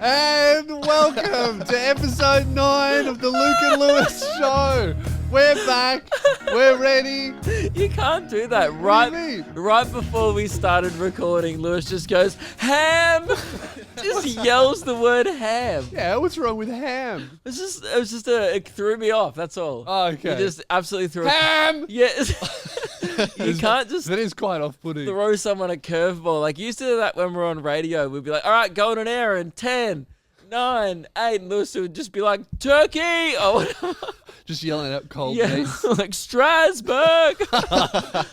And welcome to episode 9 of the Luke and Lewis show. We're back. We're ready. You can't do that. Right before we started recording, Lewis just goes, ham! Just yells the word ham. Yeah, what's wrong with ham? It threw me off, that's all. Oh, okay. You just absolutely threw Ham! Yes. You can't just That is quite off-putting. throw someone a curveball. Like, you used to do that when we're on radio. We'd be like, all right, go on air in 10, 9, 8. And Lewis would just be like, turkey! Or whatever. Just yelling out cold Yeah, meat. like Strasbourg.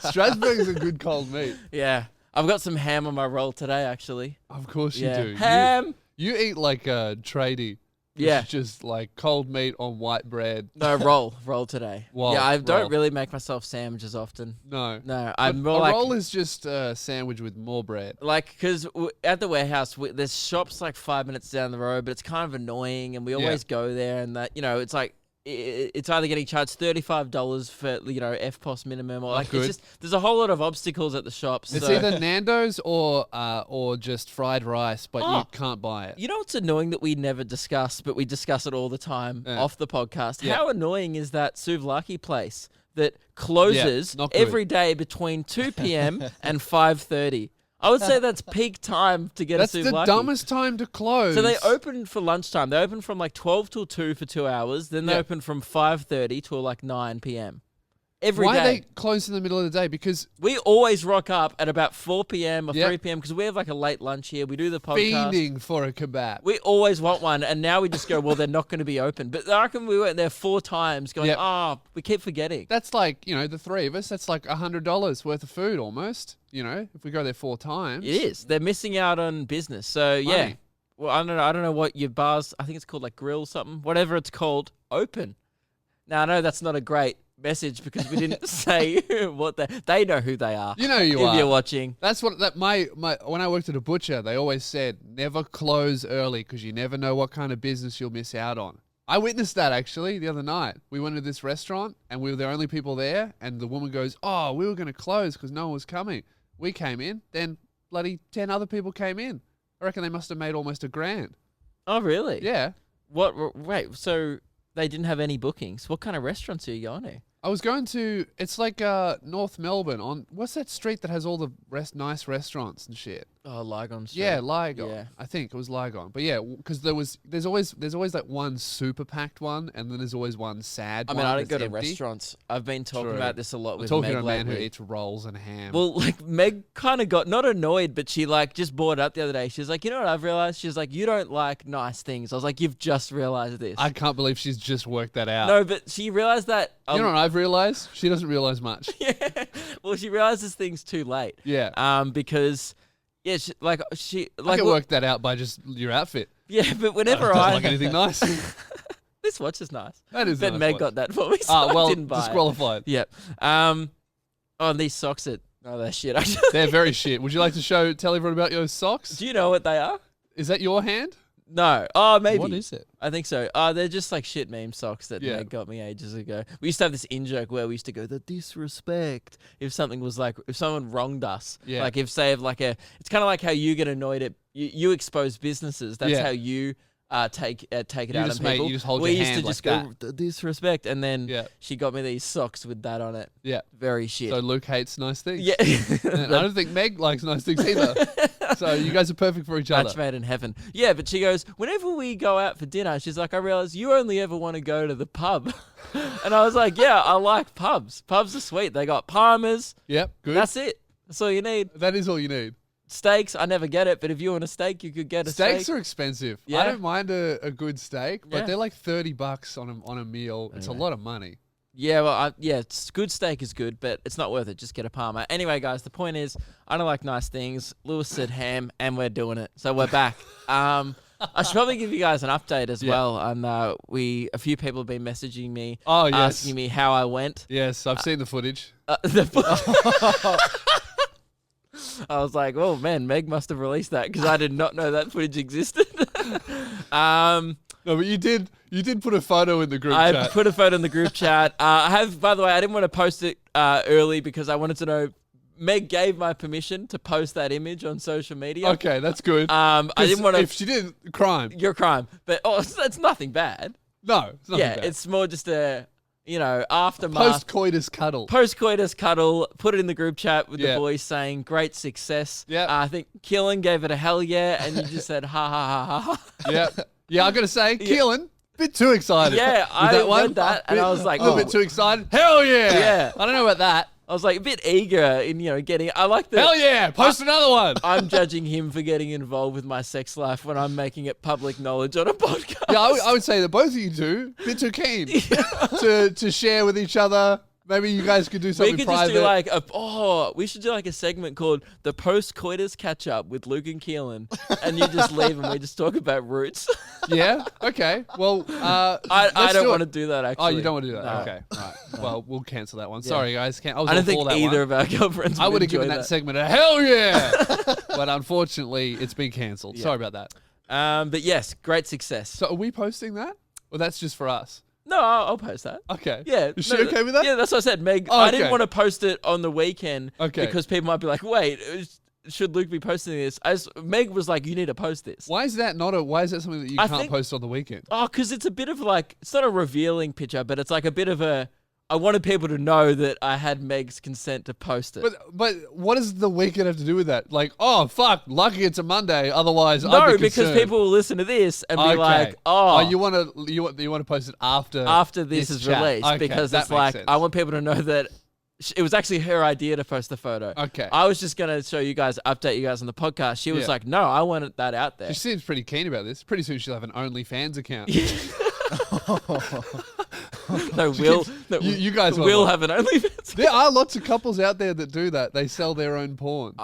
Strasbourg is a good cold meat. Yeah. I've got some ham on my roll today, actually. Of course you Yeah. do. Ham. You eat like a tradie. Yeah. It's just like cold meat on white bread. No, roll today. Roll, yeah, I don't roll. really make myself sandwiches often. No. No, But I'm more a like... roll is just a sandwich with more bread. Like, because at the warehouse, there's shops like 5 minutes down the road, but it's kind of annoying, and we always go there, and that, it's like, it's either getting charged $35 for, FPOS minimum, or like, it's just, there's a whole lot of obstacles at the shops. It's so. either Nando's or just fried rice, but you can't buy it. You know what's annoying that we never discuss, but we discuss it all the time off the podcast? Yeah. How annoying is that souvlaki place that closes not good. every day between 2 p.m. and 5:30? I would say that's peak time to get That's a souvlaki. the dumbest time to close. So they open for lunchtime. They open from like 12 till 2 for 2 hours. Then they open from 5:30 till like 9 p.m. Every day. Why are they closed in the middle of the day? Because we always rock up at about 4 p.m. or 3 p.m. because we have like a late lunch here. We do the podcast. fiending for a kebab. We always want one, and now we just go, well, they're not going to be open. But I reckon we went there 4 times going, we keep forgetting. That's like, the three of us, that's like $100 worth of food almost, if we go there 4 times. It is. They're missing out on business. So, yeah. Money. Well, I don't know what your bars, I think it's called like grill something, whatever it's called, open. Now, I know that's not a great message because we didn't say what they know who they are. You know you if are. you're watching. That's what when I worked at a butcher, they always said never close early because you never know what kind of business you'll miss out on. I witnessed that actually the other night. We went to this restaurant and we were the only people there, and the woman goes, "Oh, we were going to close because no one was coming." We came in, then bloody 10 other people came in. I reckon they must have made almost $1,000. Oh, really? Yeah. Wait, so they didn't have any bookings. What kind of restaurants are you going to? I was going to, it's like North Melbourne on, what's that street that has all the nice restaurants and shit? Oh, Lygon Street. Yeah, Lygon. Yeah. I think it was Lygon. But yeah, because there's always like one super packed one, and then there's always one sad one. I don't go to empty. restaurants. I've been talking about this a lot with talking Meg to a man lately. who eats rolls and ham. Well, like Meg kind of got not annoyed, but she like just brought it up the other day. She's like, you know what I've realized? She's like, you don't like nice things. I was like, you've just realized this. I can't believe she's just worked that out. No, but she realized that. You know what I've realized? She doesn't realize much. Yeah. Well, she realizes things too late. Yeah. Because. Yeah, I can work that out by just your outfit. Yeah, but whenever Doesn't I like anything nice. This watch is nice. That is. But nice Meg watch. got that for me, so I didn't buy disqualified. it. Yep. And these socks they're shit. Actually, They're very shit. Would you like to tell everyone about your socks? Do you know what they are? Is that your hand? No. Oh, maybe. What is it? I think so. They're just like shit meme socks that Meg got me ages ago. We used to have this in-joke where we used to go, the disrespect. If something was like, if someone wronged us. Yeah. Like if, say, it's kind of like how you get annoyed at, you expose businesses. That's how you take it out on people. You just hold we your used hand to just like go, the disrespect. And then she got me these socks with that on it. Yeah. Very shit. So Luke hates nice things. Yeah. And I don't think Meg likes nice things either. So you guys are perfect for each other. Match made in heaven. Yeah, but she goes, whenever we go out for dinner, she's like, I realize you only ever want to go to the pub. And I was like, yeah, I like pubs. Pubs are sweet. They got Palmers. Yep, good. That's it. That's all you need. That is all you need. Steaks, I never get it, but if you want a steak, you could get a steak. Steaks are expensive. Yeah. I don't mind a good steak, but Yeah. they're like $30 on a meal. It's a lot of money. Yeah, well, it's good steak is good, but it's not worth it. Just get a Palmer. Anyway, guys, the point is, I don't like nice things. Lewis said ham, and we're doing it. So we're back. I should probably give you guys an update as well. And a few people have been messaging me, asking me how I went. Yes, I've seen the footage. I was like, oh man, Meg must have released that because I did not know that footage existed. No, but you did put a photo in the group chat. I put a photo in the group chat. I have, by the way, I didn't want to post it early because I wanted to know Meg gave my permission to post that image on social media. Okay, that's good. I didn't want to. If she did, crime. Your crime, but it's nothing bad. No, it's nothing bad. It's more just a aftermath. Post-coitus cuddle. Post-coitus cuddle. Put it in the group chat with the Yeah. boys saying great success. Yeah. I think Keelan gave it a hell yeah, and you just said ha ha ha ha ha. Yeah. Yeah, I got to say, Keelan, bit too excited. Yeah, with I that one. read that, and I was like, a little bit too excited. Hell yeah. Yeah. I don't know about that. I was like a bit eager in getting. I like the. Hell yeah. Post another one. I'm judging him for getting involved with my sex life when I'm making it public knowledge on a podcast. Yeah, I would say that both of you two, a bit too keen to share with each other. Maybe you guys could do something We could private. just do we should do like a segment called the post-coitus catch-up with Luke and Keelan, and you just leave and we just talk about roots. Yeah. Okay. Well, I don't want to do that actually. Oh, you don't want to do that? No. Okay. Right. Well, we'll cancel that one. Sorry, guys. I was I all don't think for that either one. of our girlfriends. I would have given enjoy that segment a hell yeah, but unfortunately, it's been cancelled. Yeah. Sorry about that. But yes, great success. So, are we posting that, or that's just for us? No, I'll post that. Okay. Yeah. Is she okay with that? Yeah, that's what I said, Meg. Oh, I didn't okay. want to post it on the weekend Okay. because people might be like, wait, should Luke be posting this? Meg was like, you need to post this. Why is that Why is that something that you I can't think- post on the weekend? Oh, because it's a bit of it's not a revealing picture, but it's like a bit of I wanted people to know that I had Meg's consent to post it. But what does the weekend have to do with that? Like, oh fuck, lucky it's a Monday. Otherwise, I'd no, be because concerned. people will listen to this and be like, you want to post it after this is chat. released Okay, because that it's makes like sense. I want people to know that it was actually her idea to post the photo. Okay. I was just gonna show you guys, update you guys on the podcast. She was Yeah. like, "No, I wanted that out there." She seems pretty keen about this. Pretty soon she'll have an OnlyFans account. No, You guys want will one. have an OnlyFans. There are lots of couples out there that do that. They sell their own porn.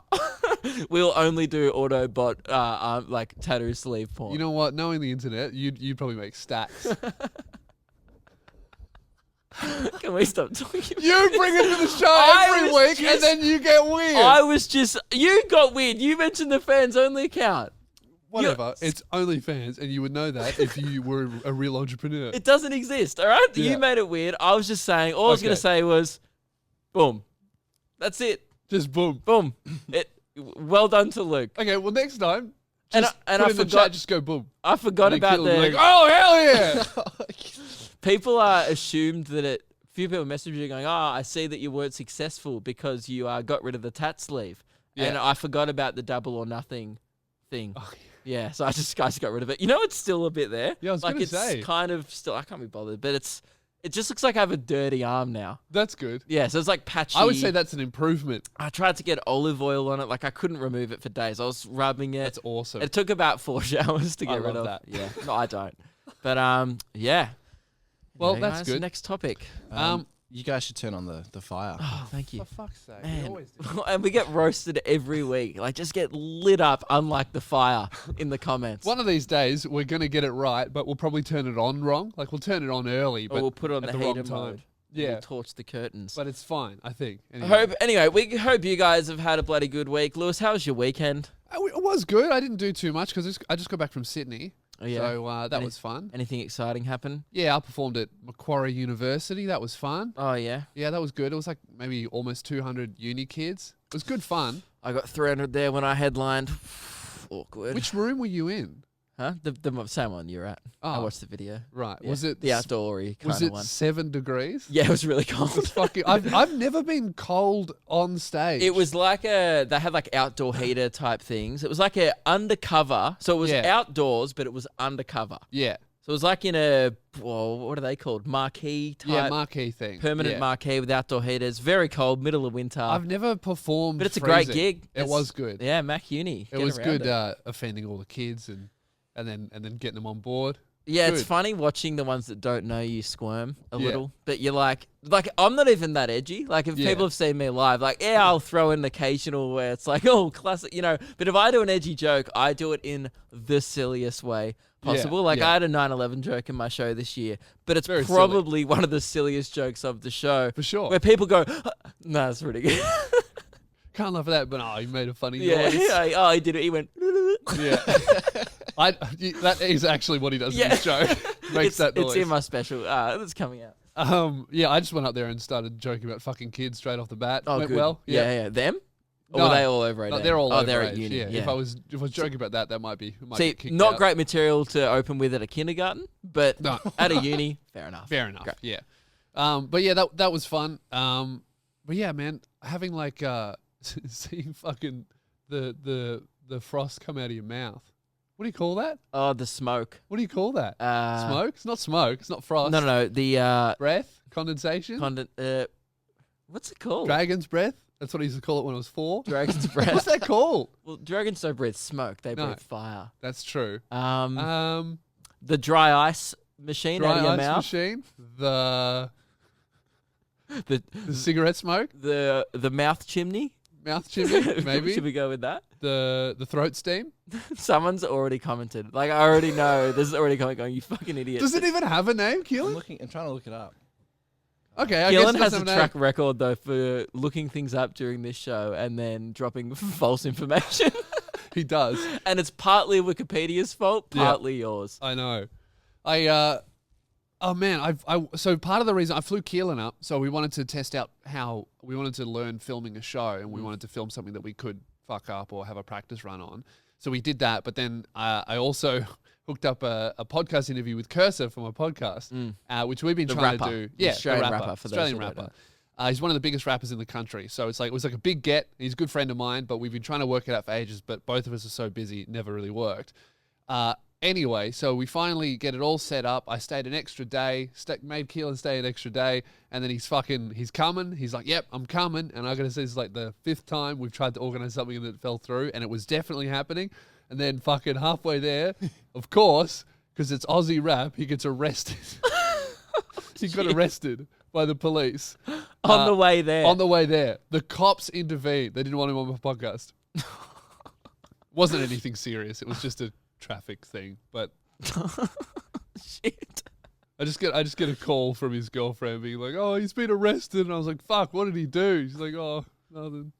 We'll only do Autobot like tattoo sleeve porn. You know what? Knowing the internet, you'd probably make stacks. Can we stop talking? You bring it to the show I every was week, just- and then you get weird. You got weird. You mentioned the fans only account. Whatever. It's OnlyFans, and you would know that if you were a real entrepreneur. It doesn't exist, all right? Yeah. You made it weird. I was just saying, all I was going to Okay. say was, boom. That's it. Just boom. Boom. Well done to Luke. Okay, well, next time, And just I put in the forgot- chat, just go boom. I forgot And then about Keelan will be the... like, oh, hell yeah! People assumed that a few people messaged you going, I see that you weren't successful because you got rid of the tat sleeve. Yeah. And I forgot about the double or nothing thing. Oh, Yeah, so I just got rid of it. You know, it's still a bit there. Yeah, I was like gonna it's say. kind of still. I can't be bothered, but it just looks like I have a dirty arm now. That's good. Yeah, so it's like patchy. I would say that's an improvement. I tried to get olive oil on it, like I couldn't remove it for days. I was rubbing it. That's awesome. It took about 4 showers to I get rid love of that. Yeah, no, I don't. But yeah. Well, Anyway, that's guys, good. Next topic. You guys should turn on the fire. Oh, thank you. For fuck's sake. Man. And we get roasted every week. Like, just get lit up, unlike the fire in the comments. One of these days, we're going to get it right, but we'll probably turn it on wrong. Like, we'll turn it on early, Or but we'll put it on at the the wrong heater time. mode. Yeah. We'll torch the curtains. But it's fine, I think. Anyway, we hope you guys have had a bloody good week. Lewis, how was your weekend? It was good. I didn't do too much because I just got back from Sydney. Oh, yeah. So that was fun. Anything exciting happen? Yeah, I performed at Macquarie University. That was fun. Oh, yeah. Yeah, that was good. It was like maybe almost 200 uni kids. It was good fun. I got 300 there when I headlined. Awkward. Which room were you in? Huh? The same one you're at. I Oh. watched the video. Right. Yeah, Was it the outdoory kind Was of it one? 7 degrees? Yeah, it was really cold. It's fucking. I've never been cold on stage. It was like they had like outdoor heater type things. It was like a undercover. So it was Yeah. outdoors, but it was undercover. Yeah. So it was like in a, what are they called? Marquee type. Yeah, marquee thing. Permanent Yeah. marquee with outdoor heaters. Very cold, middle of winter. I've never performed. But it's a great freezing. gig. It was good. Yeah, Mac Uni. It Get was around good it. offending all the kids and then getting them on board. Yeah, it's Good. funny watching the ones that don't know you squirm a Yeah. little. But you're like I'm not even that edgy. Like if Yeah. people have seen me live, like I'll throw in an occasional where it's like, oh, classic, But if I do an edgy joke, I do it in the silliest way possible. Like yeah. I had a 9/11 joke in my show this year, but it's Very silly. probably one of the silliest jokes of the show. For sure. Where people go, no, it's pretty good. Can't laugh at that, but you made a funny Yeah, noise. oh, he did it. He went. Yeah. That is actually what he does in his show. Makes that noise. It's in my special. It's coming out. Yeah, I just went up there and started joking about fucking kids straight off the bat. Oh, Went good. well. Yeah. Them? Or No. were they all over 18? No, they're all oh, over they're age. at uni. Yeah. If I was joking about that, might See, get kicked not out. great material to open with at a kindergarten, but No. at a uni, fair enough. Fair enough. Great. Yeah. But yeah, that was fun. But yeah, man, having like seeing fucking the frost come out of your mouth. What do you call that? Oh, the smoke. What do you call that? Smoke? Smoke? It's not smoke. It's not frost. No. The Breath? Condensation? what's it called? Dragon's breath? That's what I used to call it when I was 4. Dragon's What's breath. that called? Well, dragons don't breathe smoke; they No. breathe fire. That's true. The dry ice machine Dry out of your ice mouth. machine. The The cigarette smoke. the mouth chimney. Mouth chimney, maybe. Should we go with that? The throat steam. Someone's already commented. Like I already know. This is already comment going. You fucking idiot. Does it even have a name, Keelan? I'm trying to look it up. Okay, I guess Keelan it has doesn't a have track record though for looking things up during this show and then dropping false information. He does. And it's partly Wikipedia's fault, Yeah. partly yours. I know. Oh man, so part of the reason I flew Keelan up, so we wanted to test out how we wanted to learn filming a show, and we wanted to film something that we could fuck up or have a practice run on. So we did that, but then I also hooked up a podcast interview with Cursor from a podcast, which we've been The trying rapper. to do. The Yeah, Australian the rapper, for those Australian who don't rapper. He's one of the biggest rappers in the country. So it was like a big get. He's a good friend of mine, but we've been trying to work it out for ages, but both of us are so busy, it never really worked. Anyway, so we finally get it all set up. I stayed an extra day, made Keelan stay an extra day, and then he's coming. He's like, yep, I'm coming. And I gotta say, this is like the 5th time we've tried to organize something and it fell through, and it was definitely happening. And then fucking halfway there, of course, because it's Aussie rap, he gets arrested. He got arrested by the police. On the way there. On the way there. The cops intervened. They didn't want him on my podcast. Wasn't anything serious. It was just a traffic thing. But Shit. I just get a call from his girlfriend being like, oh, he's been arrested. And I was like, fuck, what did he do? She's like, oh, nothing.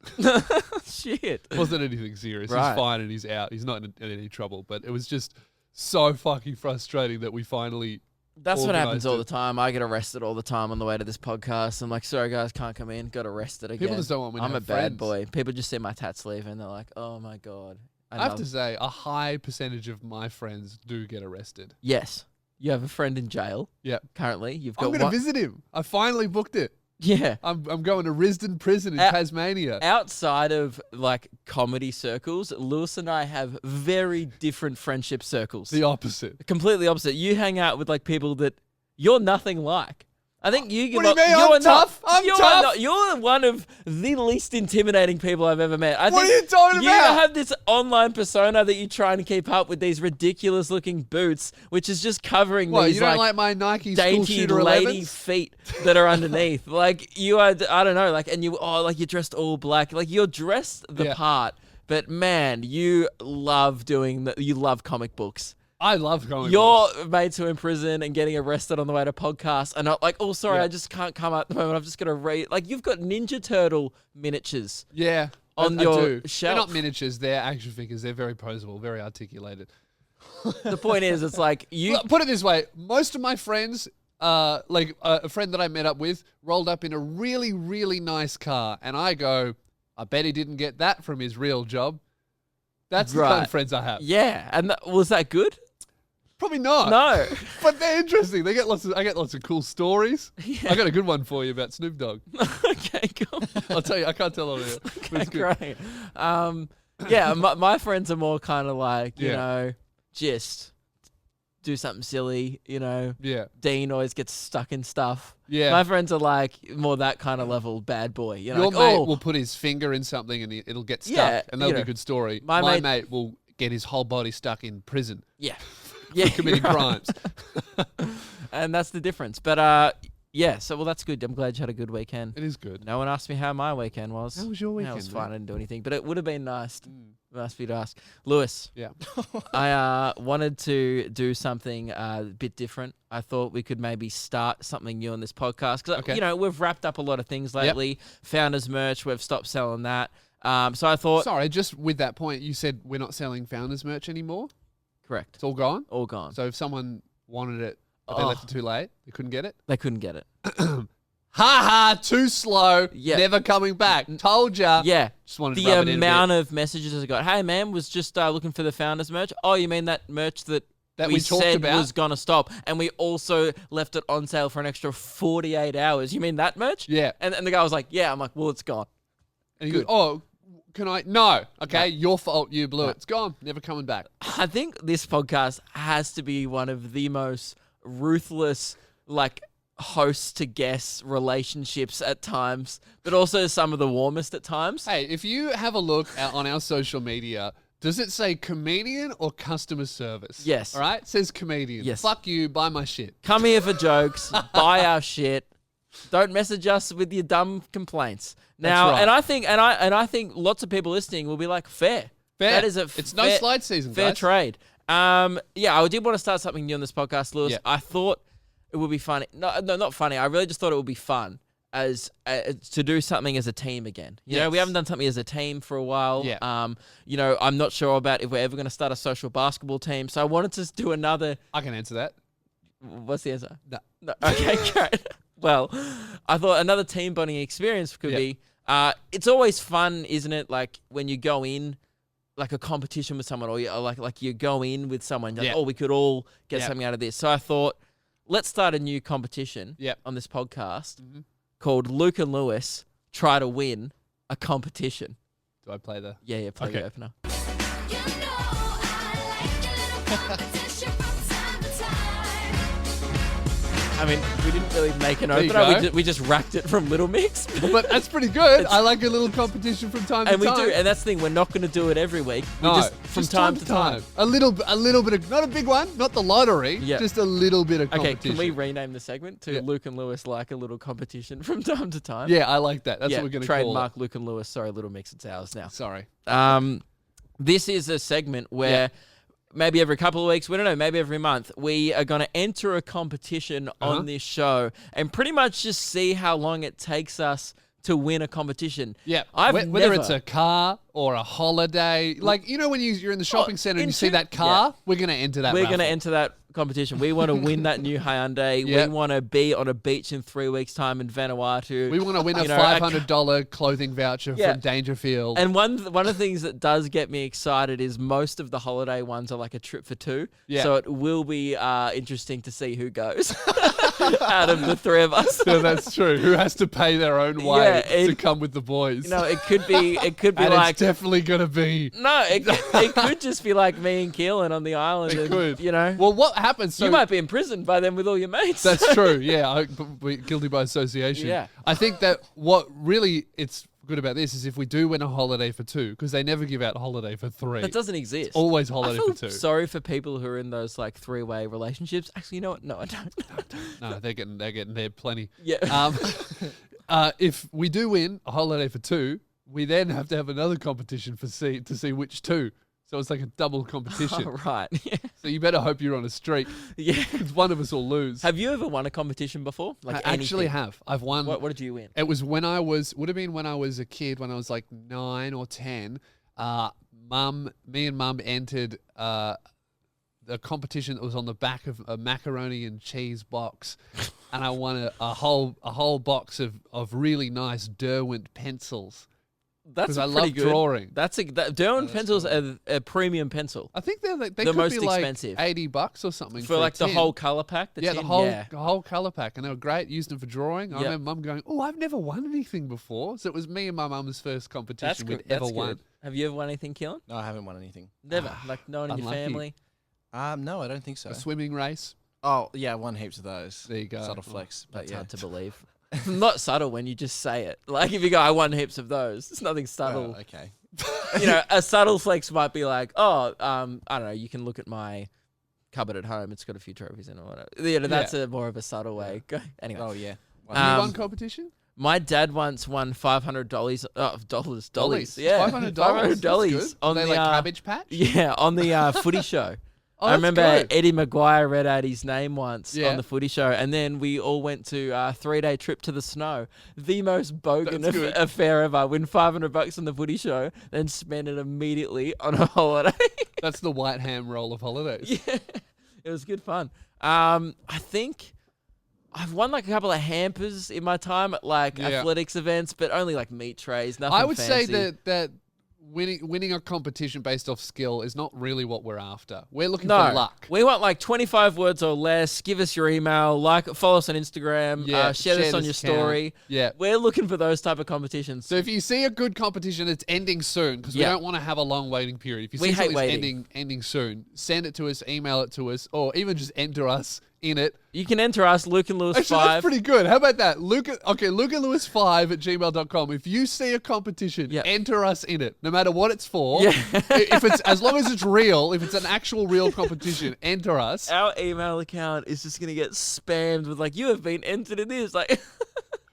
Shit. Wasn't anything serious. Right. He's fine and he's out. He's not in any trouble. But it was just so fucking frustrating that we finally... That's what happens organised all it. the time. I get arrested all the time on the way to this podcast. I'm like, sorry guys, can't come in. Got arrested again. People just don't want me to I'm a have bad friends. boy. People just see my tat sleeve and they're like, oh my God. I have to say, a high percentage of my friends do get arrested. Yes. You have a friend in jail. Yeah. Currently. You've I'm got going to one. visit him. I finally booked it. Yeah. I'm going to Risdon Prison in Out- Tasmania. Outside of like comedy circles, Lewis and I have very different friendship circles. The opposite. Completely opposite. You hang out with like people that you're nothing like. I think you give What do you up. mean? You're I'm tough. I'm tough. You're one of the least intimidating people I've ever met. I What think are you talking you about? have this online persona that you try and keep up with these ridiculous looking boots, which is just covering What, these you don't like, like my Nike school dainty shooter lady 11s? feet that are underneath. Like you are, I don't know, like, and like you're dressed all black. Like you're dressed the Yeah. part, but man, you love you love comic books. I love going. Your mates who are in prison and getting arrested on the way to podcasts are not like, oh, sorry, Yeah. I just can't come at the moment. I've just got to read. Like, you've got Ninja Turtle miniatures. Yeah. On I your do. They're shelf. not miniatures. They're action figures. They're very posable, very articulated. The point is, it's like you. Look, put it this way. Most of my friends, like a friend that I met up with, rolled up in a really, really nice car. And I go, I bet he didn't get that from his real job. That's the kind Right. of friends I have. Yeah. And was that good? Probably not. No. But they're interesting. I get lots of cool stories. Yeah. I got a good one for you about Snoop Dogg. Okay, cool. I'll tell you. I can't tell all of you. But it's good. Great. Yeah, my friends are more kind of like, you Yeah. know, just do something silly, you know. Yeah. Dean always gets stuck in stuff. Yeah. My friends are like more that kind of level bad boy. You know, Your like, mate oh, will put his finger in something and it'll get stuck, Yeah, and that'll you be know, a good story. my My mate- mate will get his whole body stuck in prison yeah. Yeah, for committing you're right. crimes. And that's the difference. But yeah, so well that's good. I'm glad you had a good weekend. It is good. No one asked me how my weekend was. How was your Yeah, it was weekend, fine. I mate? didn't do anything, but it would have been nice. Nice for you to ask, Lewis. Yeah. I wanted to do something a bit different. I thought we could maybe start something new on this podcast because Okay. you know we've wrapped up a lot of things lately. Founders merch, we've stopped selling that. So I thought, Sorry, just with that point, you said we're not selling Founders merch anymore. correct, It's all gone. all gone. So if someone wanted it, but they left it too late, they couldn't get it. They couldn't get it. Ha ha, too slow. Yeah. Never coming back. Told ya. Yeah. Just wanted to The rub it in a amount bit. of messages I got. Hey, man, was just looking for the founders merch. Oh, you mean that merch that we talked said about? was going to stop, and we also left it on sale for an extra 48 hours. You mean that merch? Yeah. And the guy was like, yeah. I'm like, well, it's gone. And you go, oh, can I? No. Okay, your fault. You blew it. It's gone. Never coming back. I think this podcast has to be one of the most ruthless, like, host to guest relationships at times, but also some of the warmest at times. Hey, if you have a look on our social media, does it say comedian or customer service? Yes. All right? It says comedian. Yes. Fuck you. Buy my shit. Come here for jokes, buy our shit. Don't message us with your dumb complaints. Now, right. and I think lots of people listening will be like, fair. Fair. That is It's no slide season, fair guys. trade. Yeah, I did want to start something new on this podcast, Lewis. Yeah. I thought it would be funny. No, not funny. I really just thought it would be fun as to do something as a team again. You know, we Yes. haven't done something as a team for a while. Yeah. You know, I'm not sure about if we're ever going to start a social basketball team. So I wanted to do another. I can answer that. What's the answer? No. No. Okay, great. Well, I thought another team bonding experience could be. It's always fun, isn't it? Like when you go in, like a competition with someone, or like you go in with someone. Like, Yeah. oh, we could all get Yeah. something out of this. So I thought, let's start a new competition Yep. on this podcast Mm-hmm. called Luke and Lewis Try to Win a Competition. Do I play the? Yeah, play Okay. the opener. I mean, we didn't really make an There you opener. go. We just racked it from Little Mix. But that's pretty good. I like a little competition from time And to we time. do, and that's the thing. We're not going to do it every week. We No, just from just time to time. A little bit of, not a big one, not the lottery, Yeah. just a little bit of Okay, competition. can we rename the segment to Yeah. Luke and Lewis like a little competition from time to time? Yeah, I like that. That's yeah, what we're going to call it. trademark Luke and Lewis. Sorry, Little Mix. It's ours now. Sorry. This is a segment where maybe every couple of weeks, we don't know, maybe every month, we are going to enter a competition on this show and pretty much just see how long it takes us to win a competition. Yeah, I've whether never- it's a car or a holiday, like you know when you're in the shopping center and you see that car, we're gonna enter that. We're raffle. going to enter that competition. We want to win that new Hyundai. Yep. We want to be on a beach in 3 weeks' time in Vanuatu. We want to win a You know, $500 clothing voucher Yeah. from Dangerfield. And one of the things that does get me excited is most of the holiday ones are like a trip for two. Yeah. So it will be interesting to see who goes out of the three of us. Yeah, that's true. Who has to pay their own way Yeah, to it- come with the boys? You know, it could be and like it's definitely gonna be. no, it could just be like me and Keelan on the island. It and, could. you know. Well, what happens? So you might be in prison by then with all your mates. That's true. Yeah, we're guilty by association. Yeah. I think that what really it's good about this is if we do win a holiday for two, because they never give out holiday for three. That doesn't exist. Always holiday I feel for two. sorry for people who are in those like three-way relationships. Actually, you know what? No, I don't. No, they're getting there plenty. Yeah. If we do win a holiday for two, we then have to have another competition to see which two. So it's like a double competition. Oh, right. Yeah. So you better hope you're on a streak. Yeah. 'Cause one of us will lose. Have you ever won a competition before? I actually anything? have. I've won. What did you win? It was would have been when I was a kid, when I was like 9 or 10. Me and mum entered a competition that was on the back of a macaroni and cheese box, and I won a whole box of really nice Derwent pencils. That's Because I pretty love good. drawing. Derwent pencils are a premium pencil I think they The could most be like expensive. $80 or something for like the tin. whole color pack. The tin? whole color pack, and they were great. Used them for drawing. I Yep. remember mum going, "Oh, I've never won anything before." So it was me and my mum's first competition That's we'd good. ever That's won. good. Have you ever won anything, Keelan? No, I haven't won anything. Never. Like no one in your unlucky. family. No, I don't think so. A swimming race. Oh, yeah, I won heaps of those. There you go. Subtle flex. But That's yeah. hard to believe. Not subtle when you just say it. Like if you go, I won heaps of those. It's nothing subtle. Oh, okay. You know, a subtle flex might be like, oh, I don't know. You can look at my cupboard at home. It's got a few trophies in it. Or whatever. You know, that's a more of a subtle way. Go. Anyway, Oh, yeah. Have you won competition? my dad once won $500. Dollars. Yeah, $500. $500 on they the like Cabbage Patch. yeah on the footy show. Oh, I that's remember good. Eddie Maguire read out his name once Yeah. on the footy show, and then we all went to a 3-day trip to the snow. The most bogan That's good. affair ever. Win $500 on the footy show, then spend it immediately on a holiday. That's the white ham roll of holidays. Yeah, it was good fun. I think I've won like a couple of hampers in my time at like athletics events, but only like meat trays, nothing I would fancy. say that winning a competition based off skill is not really what we're after. We're looking for luck. We want like 25 words or less. Give us your email, follow us on Instagram, share this on your story. Yeah. We're looking for those type of competitions. So if you see a good competition that's ending soon, because we don't want to have a long waiting period. If you see something that's ending soon, send it to us, email it to us, or even just enter us in it. You can enter us, Luke and Lewis Actually, 5. that's pretty good. How about that? Luke and Lewis5@gmail.com. If you see a competition, enter us in it, no matter what it's for. Yeah. If it's as long as it's real, if it's an actual real competition, enter us. Our email account is just gonna get spammed with like, you have been entered in this. Like,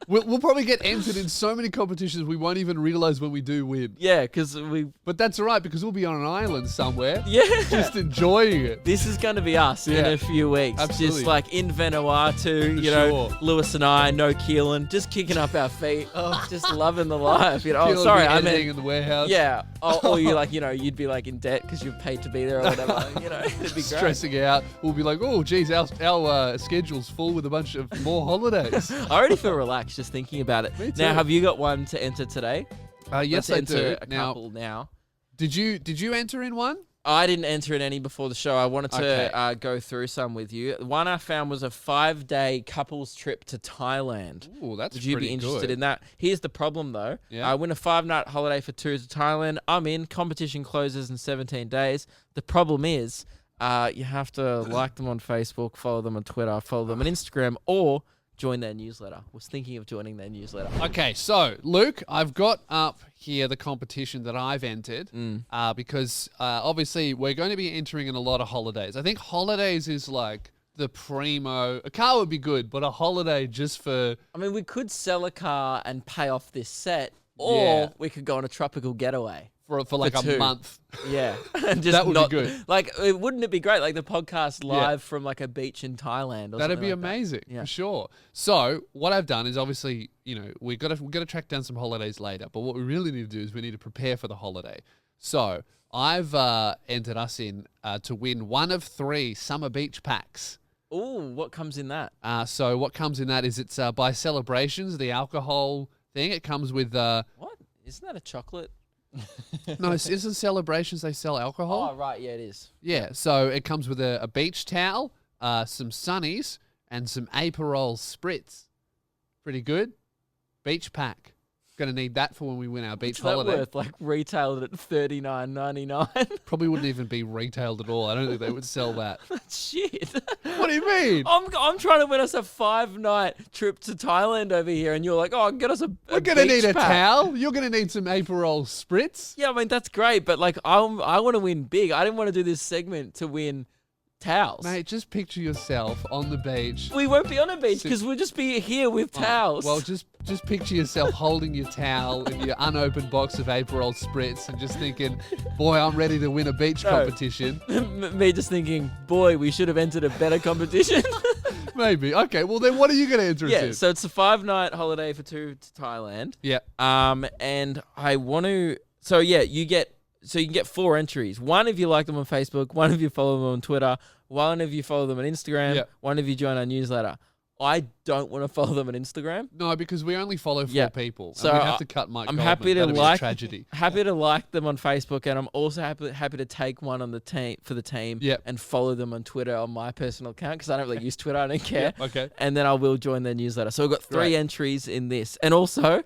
We'll probably get entered in so many competitions we won't even realize when we do win. yeah, because But that's all right because we'll be on an island somewhere, yeah. just enjoying it. This is going to be us in a few weeks. Absolutely. Just like in Vanuatu, you know, Lewis and I, no Keelan, just kicking up our feet, just loving the life. You know, Keelan sorry, will be I editing mean, in the warehouse. yeah. Or you like, you know, you'd be like in debt because you've paid to be there or whatever. You know, it'd be great. Stressing out. We'll be like, oh, geez, our schedule's full with a bunch of more holidays. I already feel relaxed just thinking about it. Me too. Now, have you got one to enter today? Yes, Let's I enter do. a couple now. Did you enter in one? I didn't enter in any before the show. I wanted to go through some with you. One I found was a 5-day couples trip to Thailand. Ooh, that's Would you be pretty interested good. in that? Here's the problem, though. Yeah. I win a 5-night holiday for tours to Thailand. I'm in. Competition closes in 17 days. The problem is you have to like them on Facebook, follow them on Twitter, follow them on Instagram, or join their newsletter. Was thinking of joining their newsletter. Okay, so Luke, I've got up here the competition that I've entered because obviously we're going to be entering in a lot of holidays. I think holidays is like the primo. A car would be good, but a holiday just for... I mean, we could sell a car and pay off this set, or we could go on a tropical getaway. For like a month. Yeah. And just That would be good. Like, wouldn't it be great? Like the podcast live from like a beach in Thailand or That'd be something like amazing, Yeah. for sure. So what I've done is obviously, you know, we've got to track down some holidays later. But what we really need to do is we need to prepare for the holiday. So I've entered us in to win one of 3 summer beach packs. Ooh, what comes in that? So what comes in that is it's by Celebrations, the alcohol thing. It comes with... What? Isn't that a chocolate? No, isn't Celebrations they sell alcohol? Oh, right. Yeah, it is. Yeah, so it comes with a beach towel, some sunnies, and some Aperol spritz. Pretty good. Beach pack. Going to need that for when we win our beach What's that holiday. worth? Like retailed at $39.99. Probably wouldn't even be retailed at all. I don't think they would sell that. Shit. What do you mean? I'm trying to win us a 5-night trip to Thailand over here, and you're like, oh, get us a We're going to beach need a pack. towel. You're going to need some Aperol spritz. Yeah, I mean that's great, but like I want to win big. I didn't want to do this segment to win towels. Mate, just picture yourself on the beach. We won't be on a beach because we'll just be here with towels. Well, just picture yourself holding your towel in your unopened box of Aperol spritz and just thinking, boy, I'm ready to win a beach competition. Me just thinking, boy, we should have entered a better competition. Maybe. Okay, well then what are you going to enter us Yeah, in? so it's a 5-night holiday for 2 to Thailand. Yeah. And I want to. So yeah, you can get 4 entries. One if you like them on Facebook, one if you follow them on Twitter, one if you follow them on Instagram, one if you join our newsletter. I don't want to follow them on Instagram. No, because we only follow 4 people. So and we have to cut Mike I'm Goldman. happy to That'd be a like tragedy. happy to like them on Facebook, and I'm also happy to take one on the team for the team and follow them on Twitter on my personal account because I don't really use Twitter. I don't care. Okay. And then I will join their newsletter. So we've got 3 entries in this, and also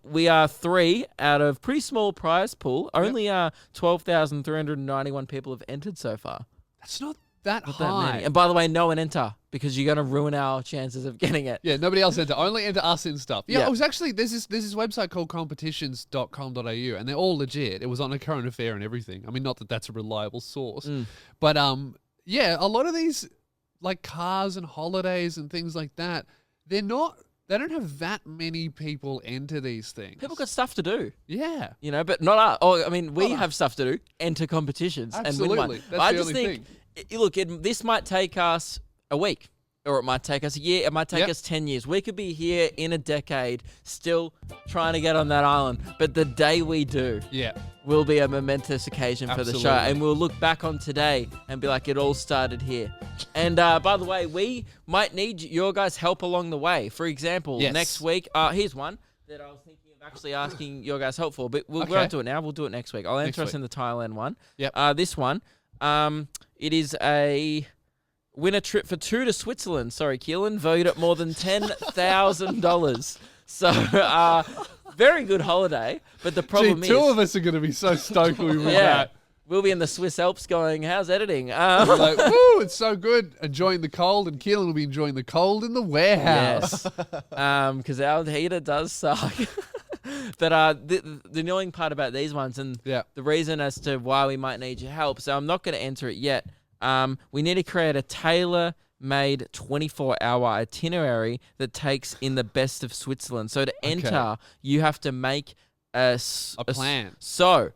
we are 3 out of pretty small prize pool. Only 12,391 people have entered so far. That's not that Not high. that many. And by the way, no one enter because you're going to ruin our chances of getting it. Yeah, nobody else enter. Only enter us in stuff. Yeah, Yeah. it was actually, there's this website called competitions.com.au and they're all legit. It was on a current affair and everything. I mean, not that that's a reliable source. But yeah, a lot of these like cars and holidays and things like that, they don't have that many people enter these things. People got stuff to do. Yeah. You know, but not us. Oh, I mean, we have stuff to do. Enter competitions and win one. Absolutely. That's I the just only think, look, this might take us a week, or it might take us a year. It might take us 10 years. We could be here in a decade, still trying to get on that island. But the day we do, will be a momentous occasion for the show, Absolutely. and we'll look back on today and be like, it all started here. And by the way, we might need your guys' help along the way. For example, Yes. next week, here's one that I was thinking of actually asking your guys' help for, but we Okay. won't do it now. We'll do it next week. I'll Next enter us week. in the Thailand one. Yep. This one, it is a winner trip for 2 to Switzerland. Sorry, Keelan, valued at more than $10,000. So, very good holiday. But the problem Gee, two is, of us are going to be so stoked when we win yeah, that. we'll be in the Swiss Alps going, how's editing? We're like, woo, it's so good. Enjoying the cold, and Keelan will be enjoying the cold in the warehouse. Yes, because our heater does suck. But the annoying part about these ones, and Yeah. the reason as to why we might need your help, so I'm not going to enter it yet. We need to create a tailor-made 24-hour itinerary that takes in the best of Switzerland. So to enter, you have to make a plan. So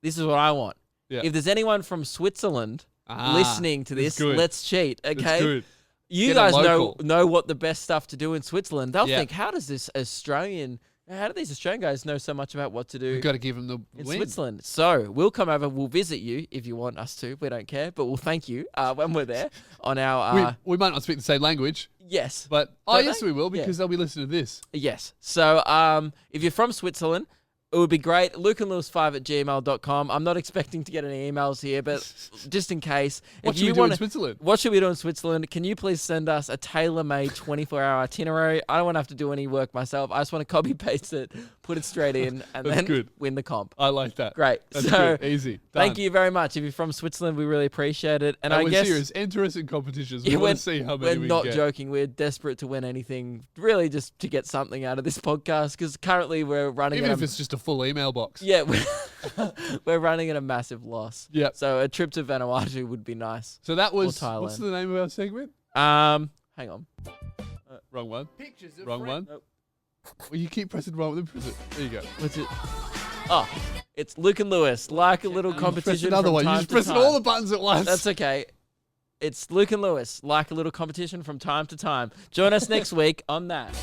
this is what I want. Yeah. If there's anyone from Switzerland Ah, listening to that's this, good. let's cheat, okay? That's good. You Get a guys local. know what the best stuff to do in Switzerland. They'll Yeah. think, how do these Australian guys know so much about what to do We've got to give him the in win. Switzerland? So we'll come over, we'll visit you if you want us to. We don't care, but we'll thank you when we're there on our We might not speak the same language, yes. but Don't yes, they? we will Yeah. because they'll be listening to this. Yes. So if you're from Switzerland, it would be great. lukeandlewis5@gmail.com. I'm not expecting to get any emails here, but just in case. What if should you we do wanna, in Switzerland? What should we do in Switzerland? Can you please send us a tailor-made 24-hour itinerary? I don't want to have to do any work myself. I just want to copy-paste it, put it straight in, and That's then good. win the comp. I like that. Great. That's So good. Easy. thank Done. you very much. If you're from Switzerland, we really appreciate it. And No, I we're guess serious. Enter us in competitions. We Yeah, want to see how many we're we not get. joking. We're desperate to win anything, really just to get something out of this podcast, because currently we're running Even at if it's just a full email box. yeah, we're running at a massive loss. Yep. So a trip to Vanuatu would be nice. So that was, Thailand. what's the name of our segment? Hang on. Wrong one. Pictures of Wrong one. Nope. Well, you keep pressing wrong. Then press it. There you go. What's it? Oh, it's Luke and Lewis, like a little Press competition. another from one. You time just to pressing time. all the buttons at once. That's okay. It's Luke and Lewis, like a little competition from time to time. Join us next week on that.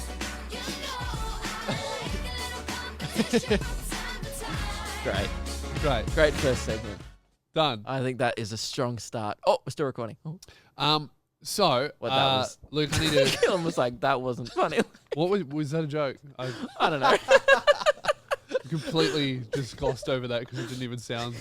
Great. Great. First segment. Done. I think that is a strong start. Oh, we're still recording. Oh, So, What, that was- Luke, I need to. Killen was like, that wasn't funny. What was that a joke? I I don't know. completely just glossed over that because it didn't even sound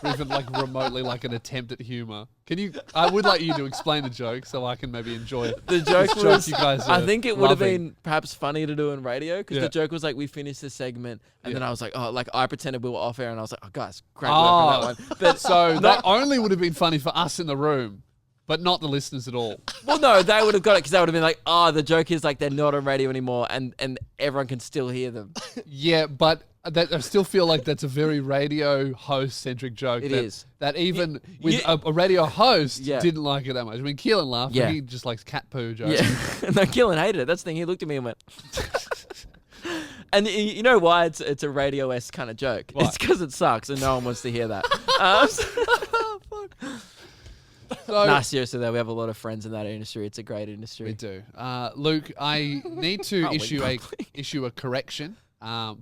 even like remotely like an attempt at humor. Can you? I would like you to explain the joke so I can maybe enjoy it. The joke This joke was, you guys I are think it would have loving. been perhaps funny to do in radio because Yeah. the joke was like, we finished this segment and then Yeah. I was like, oh, like I pretended we were off air and I was like, oh, guys, great work on that one. But So that only would have been funny for us in the room, but not the listeners at all. well, no, they would have got it because they would have been like, oh, the joke is like they're not on radio anymore and everyone can still hear them. Yeah, but that I still feel like that's a very radio host centric joke. It that, is. that even with you- a radio host Yeah. didn't like it that much. I mean, Keelan laughed, Yeah. but he just likes cat poo jokes. Yeah. No, Killen hated it. That's the thing. He looked at me and went. And you know why it's a radio-esque kind of joke? Why? It's because it sucks and no one wants to hear that. So, Nah, seriously though, we have a lot of friends in that industry. It's a great industry. we do. Luke, I need to Oh, we issue a correction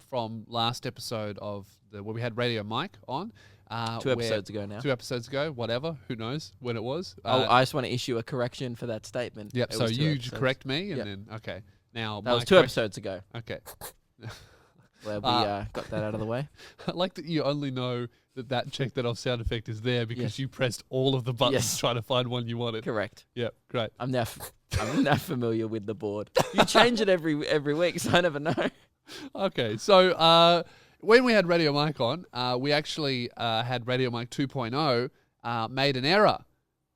from last episode of where we had Radio Mike on. 2 episodes ago now. 2 episodes ago, whatever. Who knows when it was? I just want to issue a correction for that statement. Yep. It So was 2 you episodes. correct me, and Yep. then okay. Now That was my 2 correct- episodes ago. Okay. Where we got that out of the way. I like that you only know that check that off sound effect is there because Yes. you pressed all of the buttons Yes. trying to find one you wanted. Correct. Yep. Great. I'm now familiar with the board. You change it every week, so I never know. Okay. So when we had Radio Mike on, we actually had Radio Mike 2.0 made an error.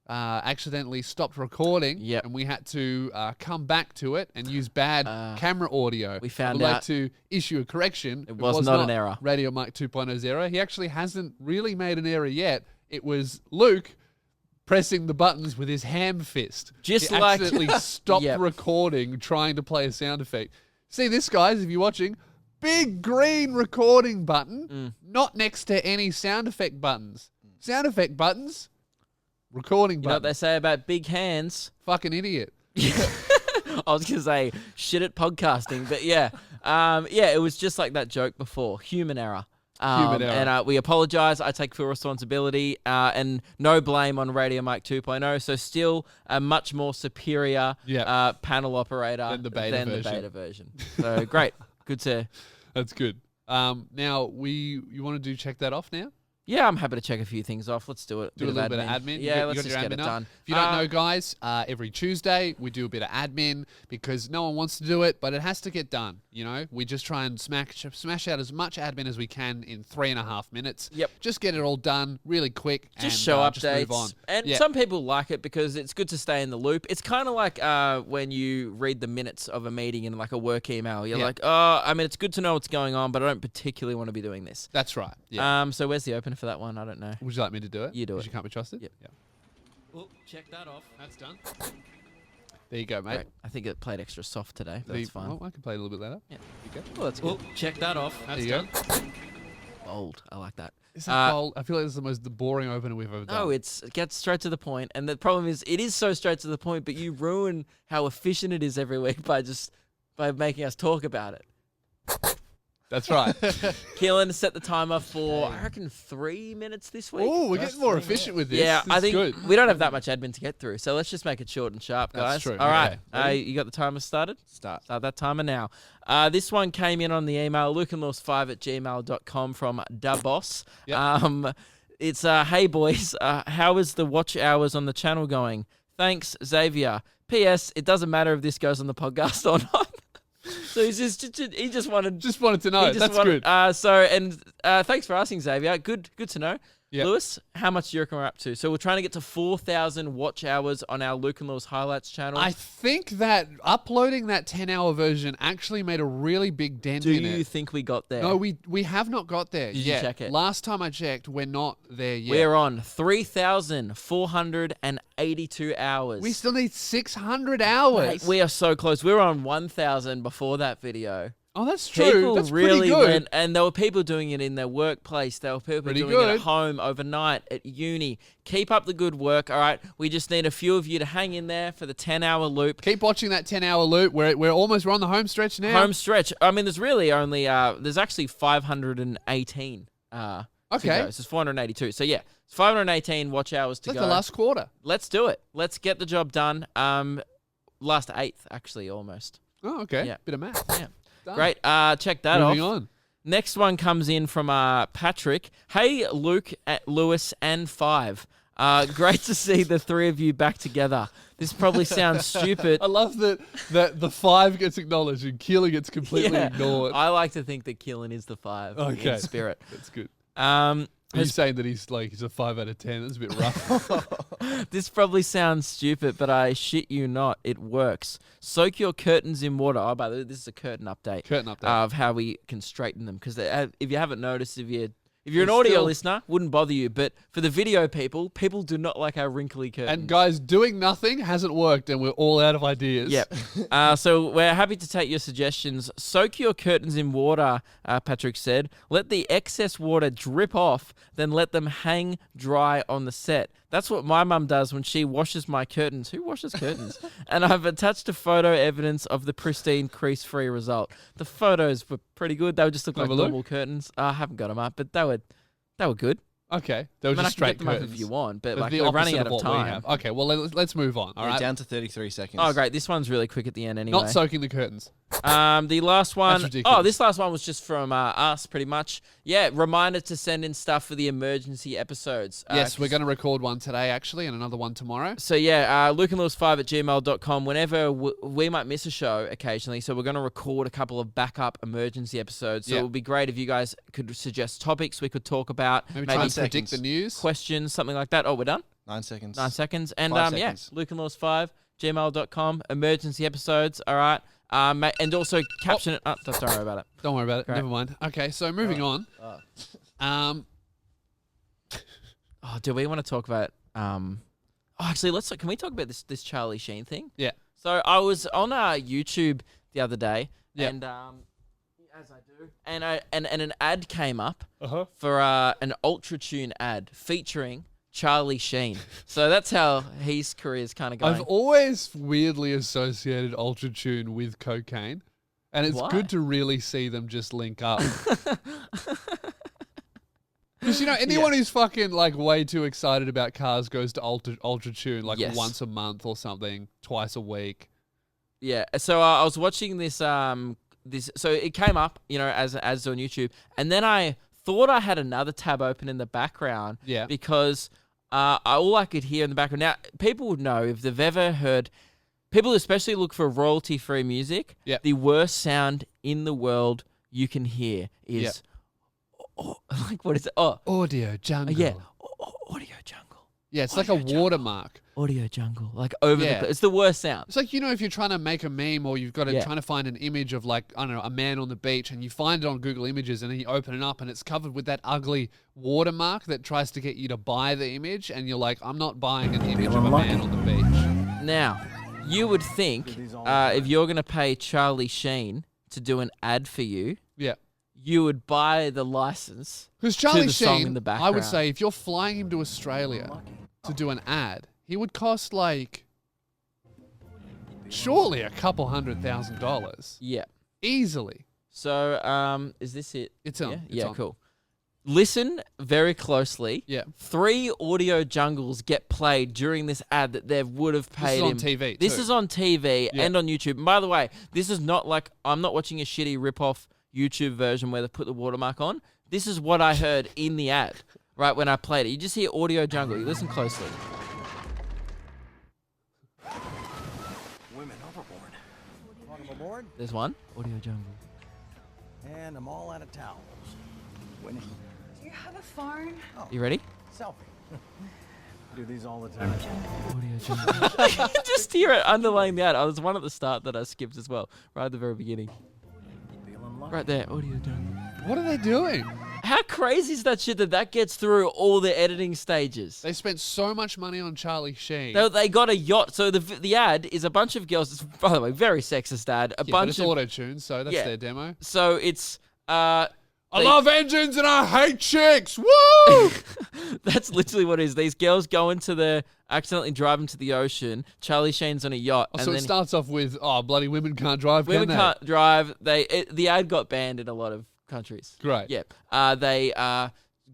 Accidentally stopped recording, Yep. and we had to come back to it and use bad camera audio. we found I'd like out to issue a correction. it was not an error. Radio Mike 2.0's error. He actually hasn't really made an error yet. It was Luke pressing the buttons with his ham fist. Just he like- accidentally stopped Yep. recording trying to play a sound effect. See this, guys, if you're watching, big green recording button, not next to any sound effect buttons. Sound effect buttons, recording You know what button. they say about big hands? Fucking idiot. I was going to say shit at podcasting, but yeah. It was just like that joke before. Human error. Human error. And we apologize. I take full responsibility and no blame on Radio Mic 2.0. So still a much more superior panel operator than the beta version. So great. Good to... That's good. Now, you want to check that off now? Yeah, I'm happy to check a few things off. Let's do it. Do a little bit of admin. Yeah, let's just get it done. If you don't know, guys, every Tuesday we do a bit of admin because no one wants to do it, but it has to get done. We just try and smash out as much admin as we can in 3.5 minutes. Yep. Just get it all done really quick. Just show updates. Just move on. And some people like it because it's good to stay in the loop. It's kind of like when you read the minutes of a meeting in like a work email. You're like, it's good to know what's going on, but I don't particularly want to be doing this. That's right. Yeah. So where's the opener for that one? I don't know. Would you like me to do it? You do it. You can't be trusted? Yep. Yeah. Well, check that off. That's done. There you go, mate. Great. I think it played extra soft today. That's fine. Well, I can play a little bit later. Yeah. There you go. Well, that's good. Check that off. There you go. Bold. I like that. Is that bold? I feel like this is the boring opener we've ever done. No, it gets straight to the point. And the problem is, it is so straight to the point, but you ruin how efficient it is every week by making us talk about it. That's right. Keelan set the timer for, I reckon, 3 minutes this week. Oh, we're getting more efficient with this. Yeah, This I is think good. we don't have that much admin to get through, so let's just make it short and sharp, guys. That's true. All right, Okay. you got the timer started? Start. Start that timer now. This one came in on the email, lukeandlaws5@gmail.com from Da Boss. Yep. It's, hey boys, how is the watch hours on the channel going? Thanks, Xavier. P.S. It doesn't matter if this goes on the podcast or not. So he just wanted to know. That's good. Thanks for asking, Xavier. Good to know. Yep. Lewis, how much do you reckon we're up to? So we're trying to get to 4,000 watch hours on our Luke and Lewis highlights channel. I think that uploading that 10-hour version actually made a really big dent in it. Do you think we got there? No, we have not got there Did yet. you check it? Last time I checked, we're not there yet. We're on 3,482 hours. We still need 600 hours. Mate, we are so close. We were on 1,000 before that video. Oh, that's true. People That's really pretty good. went, and there were people doing it in their workplace. There were people Pretty doing it good. at home, overnight, at uni. Keep up the good work, all right? We just need a few of you to hang in there for the 10-hour loop. Keep watching that 10-hour loop. We're on the home stretch now. Home stretch. I mean, there's really only, there's actually 518 to Okay. go. So it's 482. So yeah, it's 518 watch hours to That's go. the last quarter. Let's do it. Let's get the job done. Last eighth, actually, almost. Oh, okay. Yeah. Bit of math. Yeah. Done. Great. Check that Moving off. on. Next one comes in from Patrick. Hey, Luke, Lewis, and Five. Great to see the three of you back together. This probably sounds stupid. I love that the 5 gets acknowledged and Keelan gets completely ignored. I like to think that Keelan is the 5 Okay. in spirit. That's good. Are Are you saying that he's a 5 out of 10? That's a bit rough. This probably sounds stupid, but I shit you not, it works. Soak your curtains in water. Oh, by the way, this is a curtain update. Curtain update. Of how we can straighten them. Because if you haven't noticed, if you're an There's audio still- listener, wouldn't bother you. But for the video people do not like our wrinkly curtains. And guys, doing nothing hasn't worked, and we're all out of ideas. Yep. So we're happy to take your suggestions. Soak your curtains in water, Patrick said. Let the excess water drip off, then let them hang dry on the set. That's what my mum does when she washes my curtains. Who washes curtains? And I've attached a photo evidence of the pristine crease-free result. The photos were pretty good. They would just look like Have a look. normal curtains. I haven't got them up, but they were good. Okay. They were I mean, I just can straight get them up curtains. if you want, but They're like the we're running opposite out of what we time. have. Okay, well, let's move on. All We're right. down to 33 seconds. Oh, great. This one's really quick at the end anyway. Not soaking the curtains. The last one. ridiculous. Oh, this last one was just from us, pretty much. Yeah, reminder to send in stuff for the emergency episodes. Yes, we're going to record one today, actually, and another one tomorrow. So yeah, lukeandlewis5@gmail.com. Whenever we might miss a show occasionally, so we're going to record a couple of backup emergency episodes. So Yeah. it would be great if you guys could suggest topics we could talk about, Maybe try and seconds. predict the news. questions, something like that. Oh, we're done. 9 seconds. 9 seconds. And 5 yeah, seconds. lukeandlewis5@gmail.com. Emergency episodes. All right. And also caption it. Oh, don't worry about it. Don't worry about it. Great. Never mind. Okay, so moving on. Oh, do we want to talk about? Actually, can we talk about this Charlie Sheen thing? Yeah. So I was on YouTube the other day, Yeah. and as I do, and an ad came up Uh-huh. for an Ultra Tune ad featuring Charlie Sheen. So that's how his career is kind of going. I've always weirdly associated Ultra Tune with cocaine, and it's Why? good to really see them just link up. Because, anyone who's fucking, like, way too excited about cars goes to Ultra Tune, like, Yes. once a month or something, twice a week. Yeah. So I was watching this. So it came up, as on YouTube, and then I thought I had another tab open in the background. Yeah. Because all I could hear in the background. Now, people would know if they've ever heard. People especially look for royalty-free music. Yeah. The worst sound in the world you can hear is, like, what is it? Oh, Audio jungle. yeah, audio jungle. Yeah, it's like a Audio jungle. watermark. Audio jungle, like over Yeah. the. It's the worst sound. It's like, if you're trying to make a meme or you've got to Yeah. trying to find an image of, like, I don't know, a man on the beach, and you find it on Google Images, and then you open it up and it's covered with that ugly watermark that tries to get you to buy the image, and you're like, I'm not buying an image of a man on the beach. Now, you would think if you're going to pay Charlie Sheen to do an ad for you, Yeah. you would buy the license. Because Charlie the song Sheen, in the I would background. say, if you're flying him to Australia to do an ad, he would cost, like, surely a couple $100,000. Yeah. Easily. So, is this it? It's on. Yeah, It's yeah, on. cool. Listen very closely. Yeah. 3 audio jungles get played during this ad that they would have paid on him. TV This too. is on TV Yeah. and on YouTube. And by the way, this is not like I'm not watching a shitty rip-off YouTube version where they put the watermark on. This is what I heard in the ad, right, when I played it. You just hear audio jungle. You listen closely. Women overboard. Welcome aboard. There's one. Audio jungle. And I'm all out of towels. Winning. Do you have a phone? You ready? Selfie. Do these all the time. Audio jungle. Just hear it underlying the ad. Oh, there's one at the start that I skipped as well, right at the very beginning. Feeling lucky. Right there, audio jungle. What are they doing? How crazy is that shit that gets through all the editing stages? They spent so much money on Charlie Sheen. They got a yacht. So the ad is a bunch of girls. It's, by the way, very sexist ad. A Yeah, but bunch it's of auto-tuned, so that's Yeah. their demo. So it's I love engines and I hate chicks. Woo! that's literally what it is. These girls go into accidentally drive into the ocean. Charlie Sheen's on a yacht, Oh, and so then it starts off with, bloody women can't drive, women can they? can't drive. The ad got banned in a lot of countries. Great. Yeah. They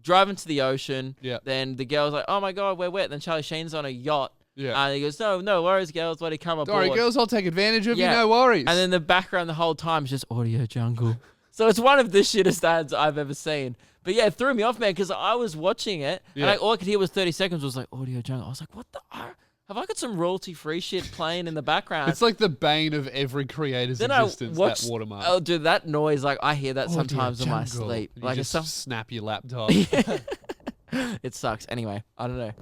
drive into the ocean. Yeah. Then the girl's like, "Oh my god, we're wet." Then Charlie Sheen's on a yacht. Yeah. And he goes, "No worries, girls. Let it come aboard." Sorry, girls, I'll take advantage of Yeah. you, no worries. And then the background the whole time is just audio jungle. So it's one of the shittest ads I've ever seen. But yeah, it threw me off, man, because I was watching it, and Yeah. all I could hear was 30 seconds was like audio jungle. I was like, what the? Have I got some royalty-free shit playing in the background? it's like the bane of every creator's then I existence, watched, that watermark. oh, dude, that noise, like I hear that Audio sometimes in my jungle. sleep. You Like just it's snap your laptop. it sucks. Anyway, I don't know.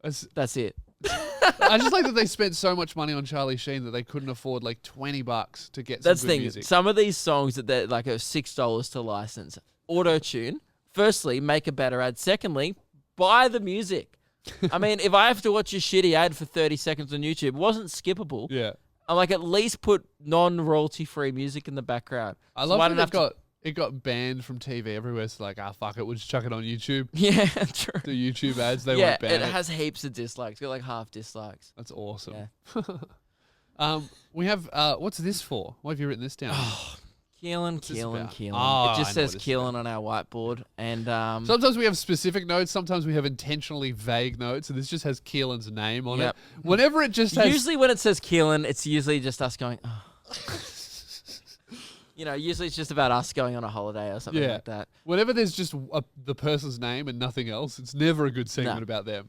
It's- That's it. I just like that they spent so much money on Charlie Sheen that they couldn't afford like $20 to get some That's good the thing. music. Some of these songs that they're like $6 to license. Auto-tune. Firstly, make a better ad. Secondly, buy the music. I mean, if I have to watch a shitty ad for 30 seconds on YouTube, it wasn't skippable. Yeah. I'm like, at least put non-royalty free music in the background. I So love I that don't have it got banned from TV everywhere. It's like, fuck it, we'll just chuck it on YouTube. Yeah, true. Do YouTube ads, they Yeah, won't ban it it. has heaps of dislikes. It's got like half dislikes. That's awesome. Yeah. We have, what's this for? Why have you written this down? Keelan. this about? Oh, It I just know says what it's Keelan on our whiteboard. And Sometimes we have specific notes. Sometimes we have intentionally vague notes. And this just has Keelan's name on Yep. it. Whenever it just has... usually when it says Keelan, it's usually just us going, oh. Usually it's just about us going on a holiday or something Yeah. like that. Whenever there's just the person's name and nothing else, it's never a good segment No. about them.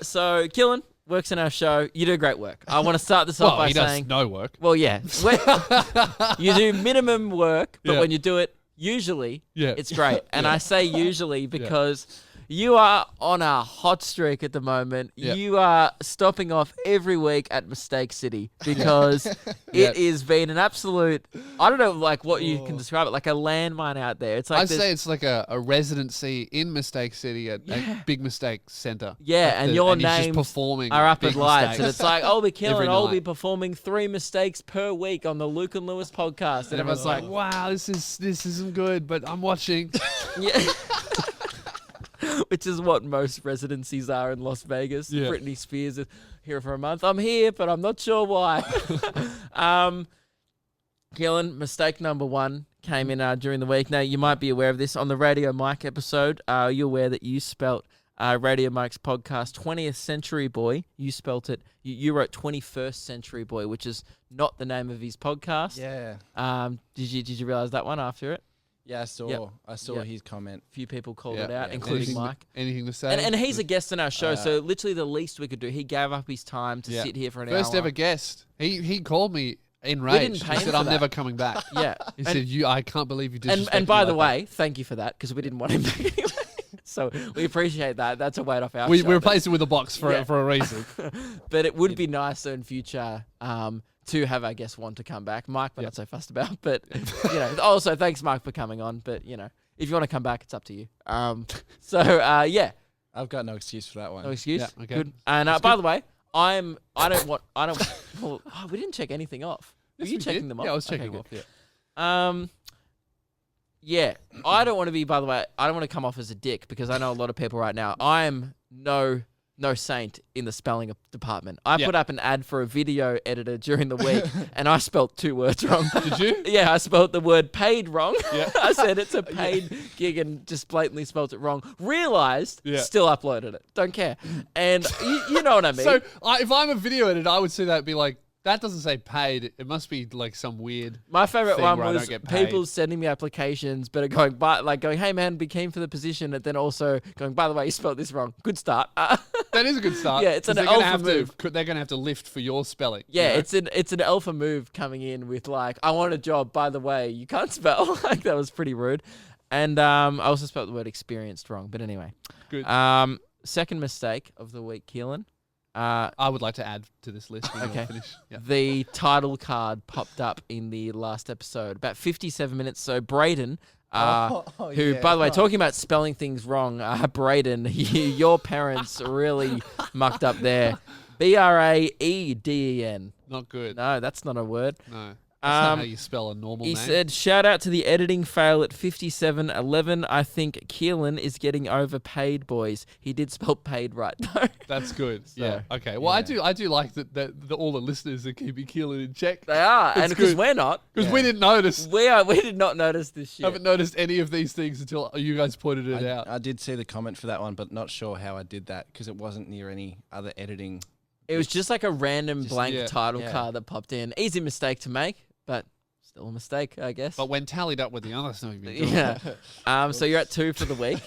So Keelan works in our show. You do great work. I want to start this off Well, by he saying, does no work. well, yeah, you do minimum work, but Yeah. when you do it, usually, Yeah. it's great. And Yeah. I say usually because you are on a hot streak at the moment. Yeah. You are stopping off every week at Mistake City because it has been an absolute, I don't know, like what you can describe it, like a landmine out there. It's like I'd there's- say it's like a residency in Mistake City at a Big Mistake Center. Yeah, and your he's just names performing are up big in lights, and mistakes. it's like, I'll be killing. Every I'll night. be performing 3 mistakes per week on the Luke and Lewis podcast, And everyone's like, wow, this isn't good, but I'm watching. yeah. Which is what most residencies are in Las Vegas. Yeah. Britney Spears is here for a month. I'm here, but I'm not sure why. Keelan, mistake number 1 came in during the week. Now, you might be aware of this. On the Radio Mike episode, you're aware that you spelt Radio Mike's podcast 20th Century Boy. You spelt it. You wrote 21st Century Boy, which is not the name of his podcast. Yeah. Did you realize that one after it? Yeah, I saw. Yep. I saw Yep. his comment. A few people called Yeah. it out, Yeah. including Mike. Anything to say? And he's a guest on our show, so literally the least we could do. He gave up his time to Yeah. sit here for an First hour. ever guest. He called me enraged. didn't pay He him said, for "I'm that." never coming back." Yeah. He And- said, I can't believe you disrespected And by me the like way, thank you for that, because we didn't want him back anyway. So we appreciate that. That's a weight off our that." We shoulders. replaced it with a box for Yeah. for a reason. But it would be nicer in future to have our guest want to come back. Mike, we're not so fussed about. But, also thanks, Mike, for coming on. But, if you want to come back, it's up to you. Yeah, I've got no excuse for that one. no excuse. Yeah, okay. Good. And by the way, we didn't check anything off. Were Yes, you we checking did. them off? Yeah, I was checking Okay, them good. off. Yeah. Yeah, I don't want to be, by the way, I don't want to come off as a dick because I know a lot of people right now. I am no saint in the spelling department. I Yeah. put up an ad for a video editor during the week and I spelt 2 words wrong. Did you? Yeah, I spelled the word paid wrong. Yeah. I said it's a paid gig and just blatantly spelled it wrong. Realized, Yeah. still uploaded it. Don't care. And you know what I mean. So if I'm a video editor, I would see that and be like, that doesn't say paid. It must be like some weird. My favorite thing one where I was don't get paid. people sending me applications, but going, hey man, be keen for the position, and then also going, by the way, you spelled this wrong. Good start. That is a good start. Yeah, it's 'cause an they're gonna alpha have move. They're going to have to lift for your spelling. Yeah, you know? it's an alpha move coming in with like, I want a job. By the way, you can't spell. Like that was pretty rude. And I also spelled the word experienced wrong. But anyway, Good. second mistake of the week, Keelan. I would like to add to this list when Okay. you're finished. Yeah. The title card popped up in the last episode, about 57 minutes. So Braden, who, yeah. by the way, talking about spelling things wrong, Braden, your parents really mucked up there. Braeden. Not good. No, that's not a word. No. That's not Um, how you spell a normal He name. said, shout out to the editing fail at 57:11. I think Keelan is getting overpaid, boys. He did spell paid right, though. That's good. Yeah. So, Okay. Well, yeah. I do like that all the listeners are keeping Keelan in check. They are, It's and because good. we're not. Because we didn't notice. We did not notice this shit. Haven't noticed any of these things until you guys pointed it out. I did see the comment for that one, but not sure how I did that because it wasn't near any other editing. It was just like a random blank yeah. title Yeah. card that popped in. Easy mistake to make, but still a mistake, I guess. But when tallied up with the other stuff you've been doing. Yeah. So you're at 2 for the week.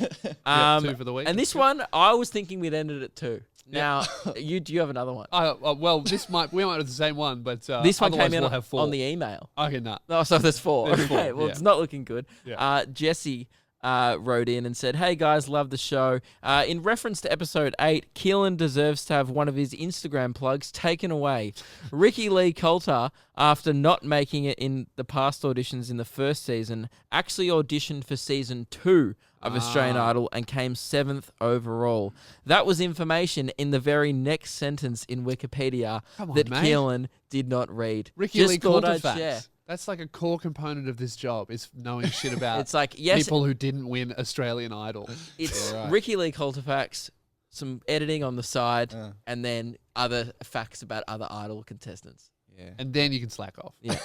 Yeah, 2 for the week. And this one, I was thinking we'd ended at 2. Now, do you have another one? Well, we might have the same one, but This one otherwise came in we'll have 4. on the email. Okay, nah. Oh, so there's 4. There's 4, Okay, well, yeah. it's not looking good. Yeah. Jesse wrote in and said, hey guys, love the show. In reference to episode 8, Keelan deserves to have one of his Instagram plugs taken away. Ricky Lee Coulter, after not making it in the past auditions in the first season, actually auditioned for season 2 of Australian Idol and came 7th overall. That was information in the very next sentence in Wikipedia Come on, that mate. Keelan did not read. Ricky Just Lee thought Coulter I'd share. facts. That's like a core component of this job is knowing shit about It's like, yes, people who didn't win Australian Idol. it's Yeah, right. Ricky Lee Coulter facts, some editing on the side, Uh. and then other facts about other Idol contestants. Yeah. And then you can slack off. Yeah.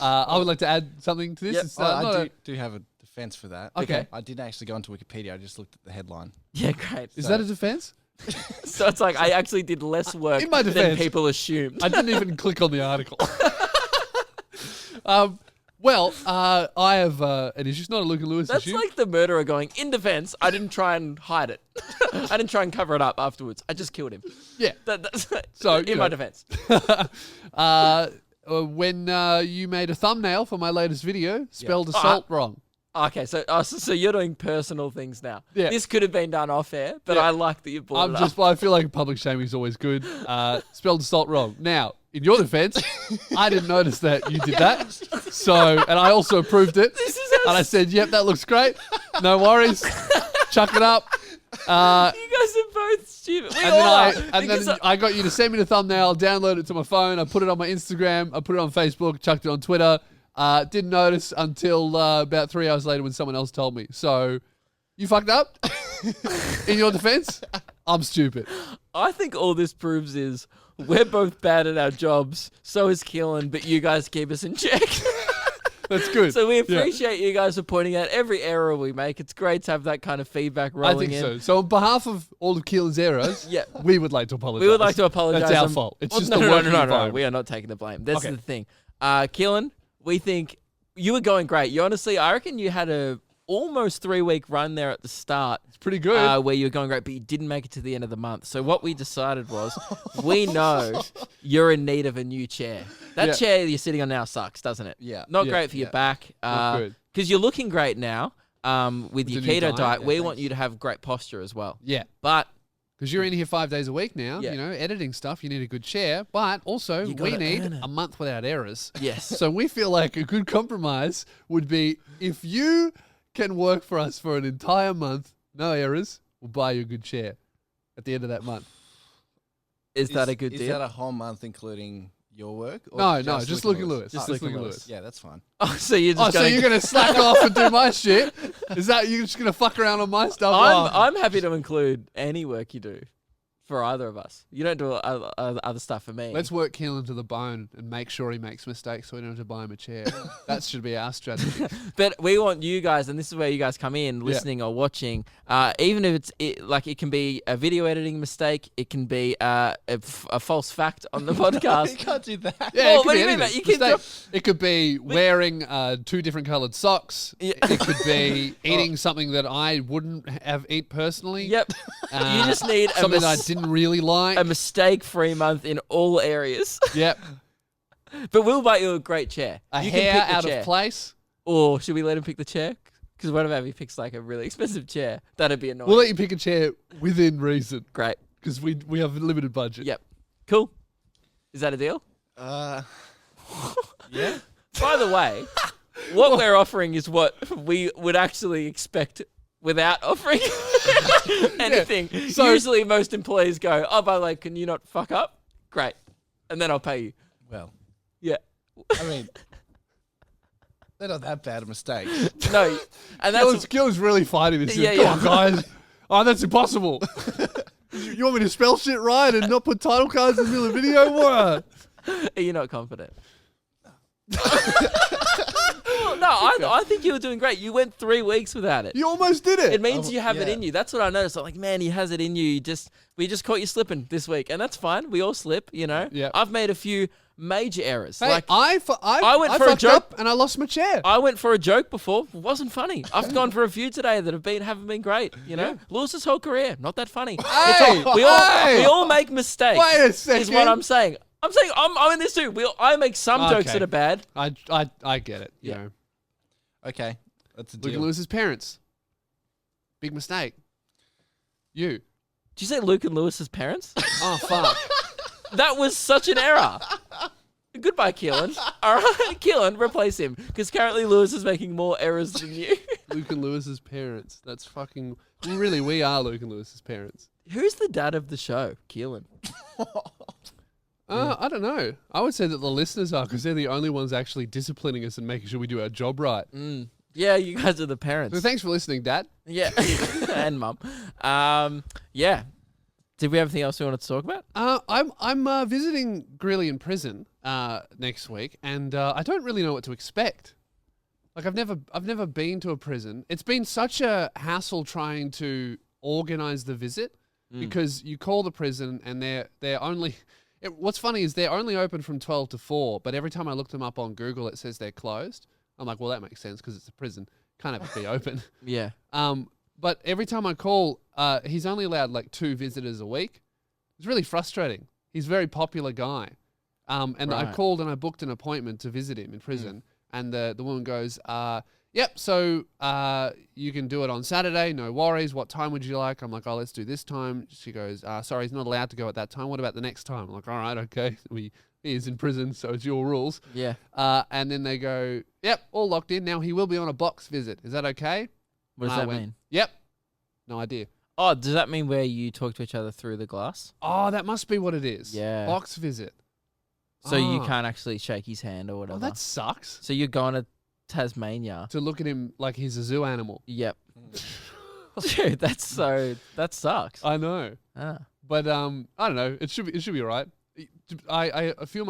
I would like to add something to this. Yep. It's, Oh, not I a- do have a defense for that. Okay. I didn't actually go onto Wikipedia. I just looked at the headline. Yeah, great. Is that a defense? So it's like I actually did less work In my than defense, people assumed. I didn't even click on the article. I have an issue. It's not a Luke and Lewis That's issue. like the murderer going, in defense, I didn't try and hide it. I didn't try and cover it up afterwards. I just killed him. Yeah. That's So, in you my know. defense. When you made a thumbnail for my latest video, spelled assault wrong. Okay, so you're doing personal things now. Yeah. This could have been done off air, but Yeah. I like that you brought it up. I feel like public shaming is always good. Spelled assault wrong. Now, in your defense, I didn't notice that you did that. So, and I also approved it. And I said, yep, that looks great. No worries. Chuck it up. You guys are both stupid. We all are. And because then I got you to send me the thumbnail, download it to my phone. I put it on my Instagram. I put it on Facebook, chucked it on Twitter. Didn't notice until about 3 hours later when someone else told me. So, you fucked up in your defense. I'm stupid. I think all this proves is we're both bad at our jobs. So is Keelan, but you guys keep us in check. That's good. So we Yeah. appreciate you guys for pointing out every error we make. It's great to have that kind of feedback rolling I think in. so. So on behalf of all of Keelan's errors, Yeah. we would like to apologize. We would like to apologize. That's our fault. It's Well, just no, the no, working no. environment. We are not taking the blame. That's Okay. the thing. Keelan, we think you were going great. You honestly, I reckon you had a almost 3-week run there at the start. It's pretty good. Where you were going great, but you didn't make it to the end of the month. So what we decided was, we know you're in need of a new chair. That Yeah. chair you're sitting on now sucks, doesn't it? Yeah. Not Yeah, great for your yeah. back. Not good. Because you're looking great now with your the new keto diet. diet. Yeah, We want thanks. you to have great posture as well. Yeah. But Because you're in here 5 days a week now, Yeah. you know, editing stuff, you need a good chair, but also You we gotta need earn it. a month without errors. yes, So we feel like a good compromise would be if you can work for us for an entire month, no errors, we'll buy you a good chair at the end of that month. is that a good Is deal? that a whole month including your work? Or No, just Luke Luke and Lewis. Just Luke Luke and and Lewis. Yeah, that's fine. Oh, so you're Oh, just so going. you're going to slack off and do my shit? Is that you're just going to fuck around on my stuff? I'm happy to include any work you do for either of us. You don't do other stuff for me. Let's work Keelan to the bone and make sure he makes mistakes so we don't have to buy him a chair. That should be our strategy. But we want you guys, and this is where you guys come in, listening or watching. Even if it can be a video editing mistake, it can be a false fact on the You podcast. can't do that. Yeah, Well, it could what be do you mean, anything. mate? You keep Mistake. It could be wearing 2 different coloured socks. Yeah. It could be eating something that I wouldn't have eat personally. Yep. You just need something that I didn't really like. a mistake-free month in all areas. Yep. But we'll buy you a great chair. A You can hair pick the out chair. of place. Or should we let him pick the chair? Because what if he picks like a really expensive chair? That'd be annoying. We'll let you pick a chair within reason Great. because we have a limited budget. Yep. Cool. Is that a deal? Yeah. By the way, what we're offering is what we would actually expect without offering anything. so- Usually most employees go, oh, by the way, can you not fuck up? Great. And then I'll pay you. Well, Yeah. I mean, they're not that bad a mistake. No. And that's... Gil's really fighting this. Yeah, Come yeah. on, guys. Oh, that's impossible. You want me to spell shit right and not put title cards in the middle of the video? What? Are you not confident? No, I think you were doing great. You went 3 weeks without it. You almost did it. It means you have it yeah. in you. That's what I noticed. I'm like, man, he has it in you. We just caught you slipping this week, and that's fine. We all slip, you know. Yeah. I've made a few major errors. Hey, like I went for a fucked joke. up and I lost my chair. I went for a joke before. It wasn't funny. I've gone for a few today that haven't been great. You know, Lewis's whole career not that funny. We all make mistakes. Wait a Is what second. I'm saying. I'm in this too. I make some jokes Okay. that are bad. I get it. You Yeah. know, Okay, that's a Luke and deal. Lewis's parents. Big mistake. You. Did you say Luke and Lewis's parents? Oh fuck. That was such an error. Goodbye, Keelan. All right, Keelan, replace him because currently Lewis is making more errors than you. Luke and Lewis's parents. That's fucking. Really, we are Luke and Lewis's parents. Who's the dad of the show? Keelan. I don't know. I would say that the listeners are because they're the only ones actually disciplining us and making sure we do our job right. Yeah, you guys are the parents. So thanks for listening, Dad. Yeah, and Mum. Yeah. Did we have anything else we wanted to talk about? I'm visiting Greeley in prison next week, and I don't really know what to expect. Like I've never been to a prison. It's been such a hassle trying to organize the visit because you call the prison and they're only. What's funny is they're only open from 12 to 4, but every time I look them up on Google, it says they're closed. I'm like, well, that makes sense because it's a prison. Can't have it be open. Yeah. But every time I call, he's only allowed like 2 visitors a week. It's really frustrating. He's a very popular guy. And I Right. called and I booked an appointment to visit him in prison. And the woman goes, yep, so you can do it on Saturday. No worries. What time would you like? I'm like, oh, let's do this time. She goes, sorry, he's not allowed to go at that time. What about the next time? I'm like, all right, okay. He is in prison, so it's your rules. Yeah. And then they go, yep, all locked in. Now he will be on a box visit. Is that okay? What does And I that went, mean? Yep. No idea. Oh, does that mean where you talk to each other through the glass? Oh, that must be what it is. Yeah. Box visit. So you Ah. can't actually shake his hand or Oh, whatever. that sucks. So you're going to Tasmania. To look at him like he's a zoo animal. Yep. Dude, that sucks. I know. Ah. But I don't know. It should be all right. A few of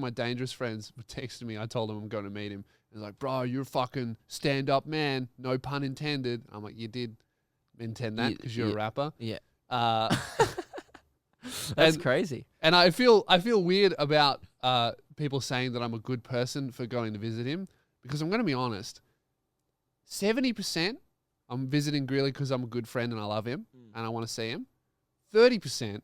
my dangerous friends were texting me. I told them I'm going to meet him. He's like, bro, you're a fucking stand-up man. No pun intended. I'm like, you did intend that because you're a rapper. Yeah. That's crazy. And I feel weird about people saying that I'm a good person for going to visit him because I'm going to be honest. 70% I'm visiting Greeley because I'm a good friend and I love him and I want to see him. 30%,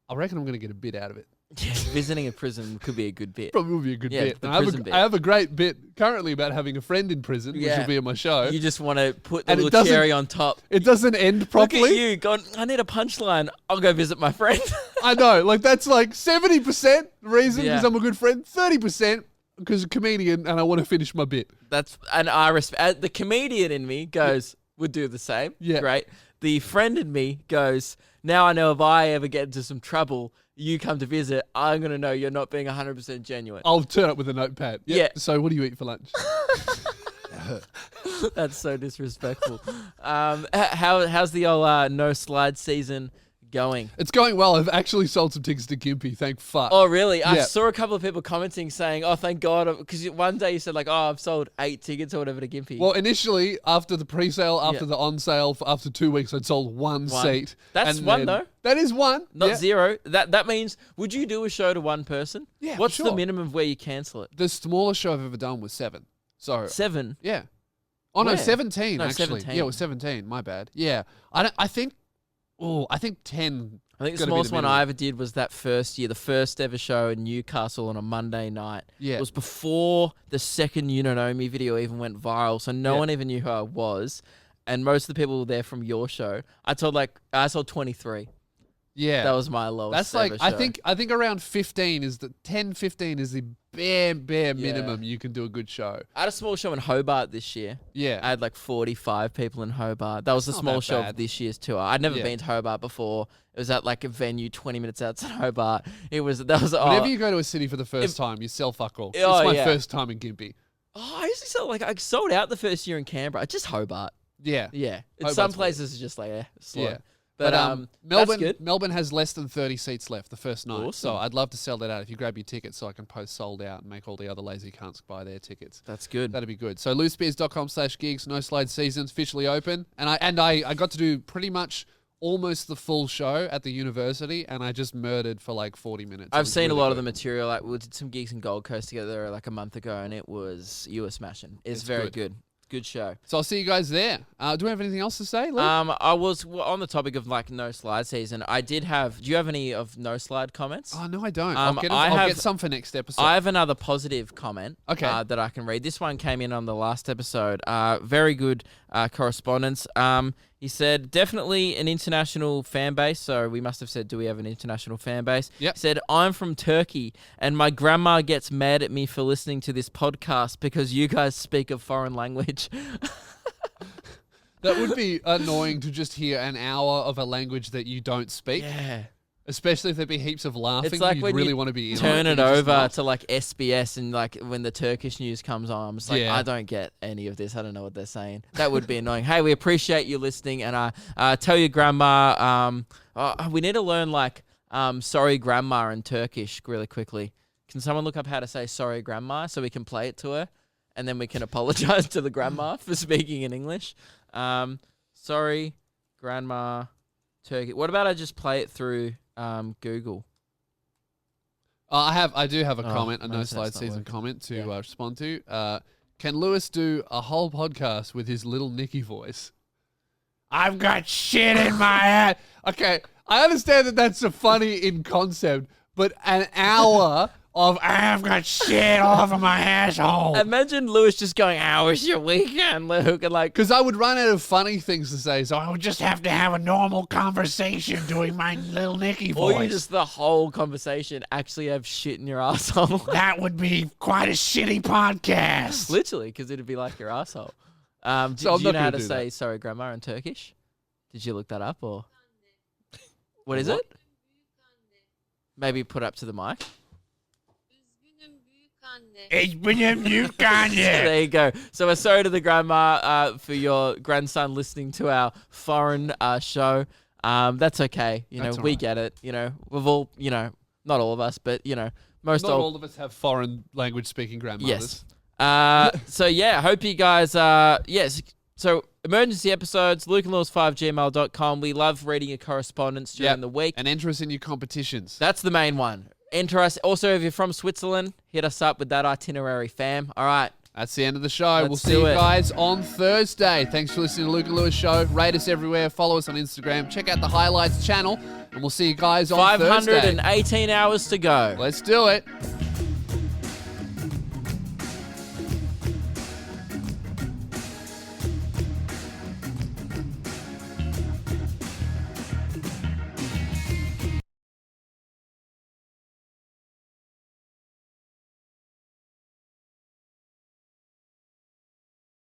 I reckon I'm going to get a bit out of it. Yeah, visiting a prison could be a good bit. Probably will be a good bit. The And prison bit. I have a great bit currently about having a friend in prison, which will be on my show. You just want to put the And it little doesn't- cherry on top. It doesn't end properly. Look at you going, I need a punchline. I'll go visit my friend. I know. Like, that's like 70% reason because Yeah. I'm a good friend, 30% because I'm a comedian and I want to finish my bit. And I respect. The comedian in me goes, would do the same. Yeah. Great. The friend in me goes, now I know if I ever get into some trouble, you come to visit, I'm going to know you're not being 100% genuine. I'll turn up with a notepad. Yep. Yeah. So what do you eat for lunch? That's so disrespectful. How's the old no slide season going? It's going well. I've actually sold some tickets to Gympie. Thank fuck. Oh, really? I Yeah. saw a couple of people commenting saying, oh, thank God. Because one day you said, like, oh, I've sold 8 tickets or whatever to Gympie. Well, initially, after the pre-sale, after Yeah. the on-sale, after 2 weeks, I'd sold one seat. That's And one, then- though. That is one. Not Yeah. 0. That means, would you do a show to one person? Yeah, What's sure. the minimum of where you cancel it? The smallest show I've ever done was 7. So 7. yeah. Oh no, Where? 17 No, actually. 17. Yeah, it was 17. My bad. Yeah. I think 10. I think the Gotta be smallest the one minimum. I ever did was that first year, the first ever show in Newcastle on a Monday night. Yeah. It was before the second You Don't Know Me video even went viral, so no Yeah. one even knew who I was. And most of the people were there from your show. I sold 23. Yeah. That was my lowest. That's like ever I show. think around 15 is the 10 15 is the bare minimum you can do a good show. I had a small show in Hobart this year. Yeah. I had like 45 people in Hobart. That was the Not small that show bad. of this year's tour. I'd never Yeah. been to Hobart before. It was at like a venue 20 minutes outside Hobart. Whenever you go to a city for the first time, you sell fuck all. Oh, it's my yeah. first time in Gympie. I usually I sold out the first year in Canberra. Just Hobart. Yeah. Yeah. Hobart's Some weird. places are just like, slow. Yeah. But, Melbourne that's good. Melbourne has less than 30 seats left the first night. So Awesome. I'd love to sell that out if you grab your tickets so I can post sold out and make all the other lazy cunts buy their tickets. That's good. That'd be good. So loosebeers.com/gigs, no slide seasons, officially open. And I got to do pretty much almost the full show at the university and I just murdered for like 40 minutes. It I've was seen a really lot of the good. material. Like we did some gigs in Gold Coast together like a month ago, and you were smashing. It's very good. good. Good show. So I'll see you guys there. Do we have anything else to say, Luke? I was on the topic of like no slide season. I did have. Do you have any of no slide comments? Oh, no, I don't. Um, I'll I get have- some for next episode. I have another positive comment. Okay. That I can read. This one came in on the last episode. Very good correspondence. He said, definitely an international fan base. So we must have said, do we have an international fan base? Yep. He said, I'm from Turkey and my grandma gets mad at me for listening to this podcast because you guys speak a foreign language. That would be annoying to just hear an hour of a language that you don't speak, Yeah. especially if there'd be heaps of laughing. It's like You'd when really you want to be in turn on it but you're just over not. to like SBS and like when the Turkish news comes on, I'm just like, Yeah. I don't get any of this. I don't know what they're saying. That would be annoying. Hey, we appreciate you listening, and tell your grandma. We need to learn like sorry grandma in Turkish really quickly. Can someone look up how to say sorry grandma so we can play it to her, and then we can apologize to the grandma for speaking in English. Sorry grandma Turkey. What about I just play it through Google? I do have a Oh, comment, a my no internet's slide not season working. comment to Yeah. respond to. Can Lewis do a whole podcast with his little Nicky voice? I've got shit in my head. Okay, I understand that that's a funny in concept, but an hour of I've got shit all over my asshole. Imagine Lewis just going, "How was your weekend, Luke?" And like, Because I would run out of funny things to say, so I would just have to have a normal conversation doing my little Nicky or voice. you just the whole conversation actually have shit in your asshole. That would be quite a shitty podcast. Literally, because it'd be like your asshole. Do So I'm you not know how gonna to do say that. sorry grandma in Turkish? Did you look that up or? What is it? Maybe put up to the mic. There you go. So we're sorry to the grandma for your grandson listening to our foreign show. That's okay. That's We alright. get it. We've all, not all of us, but, most Not of all of us have foreign language speaking grandmothers. Yes. So yeah, hope you guys yes. So emergency episodes, lukeandlewis5gmail.com. We love reading your correspondence during Yep. the week. And enter us in your competitions. That's the main one. Enter us. Also, if you're from Switzerland, hit us up with that itinerary, fam. All right. That's the end of the show. We'll Let's see do you it. guys on Thursday. Thanks for listening to Luke and Lewis Show. Rate us everywhere. Follow us on Instagram. Check out the highlights channel. And we'll see you guys on Thursday. 518 hours to go. Let's do it.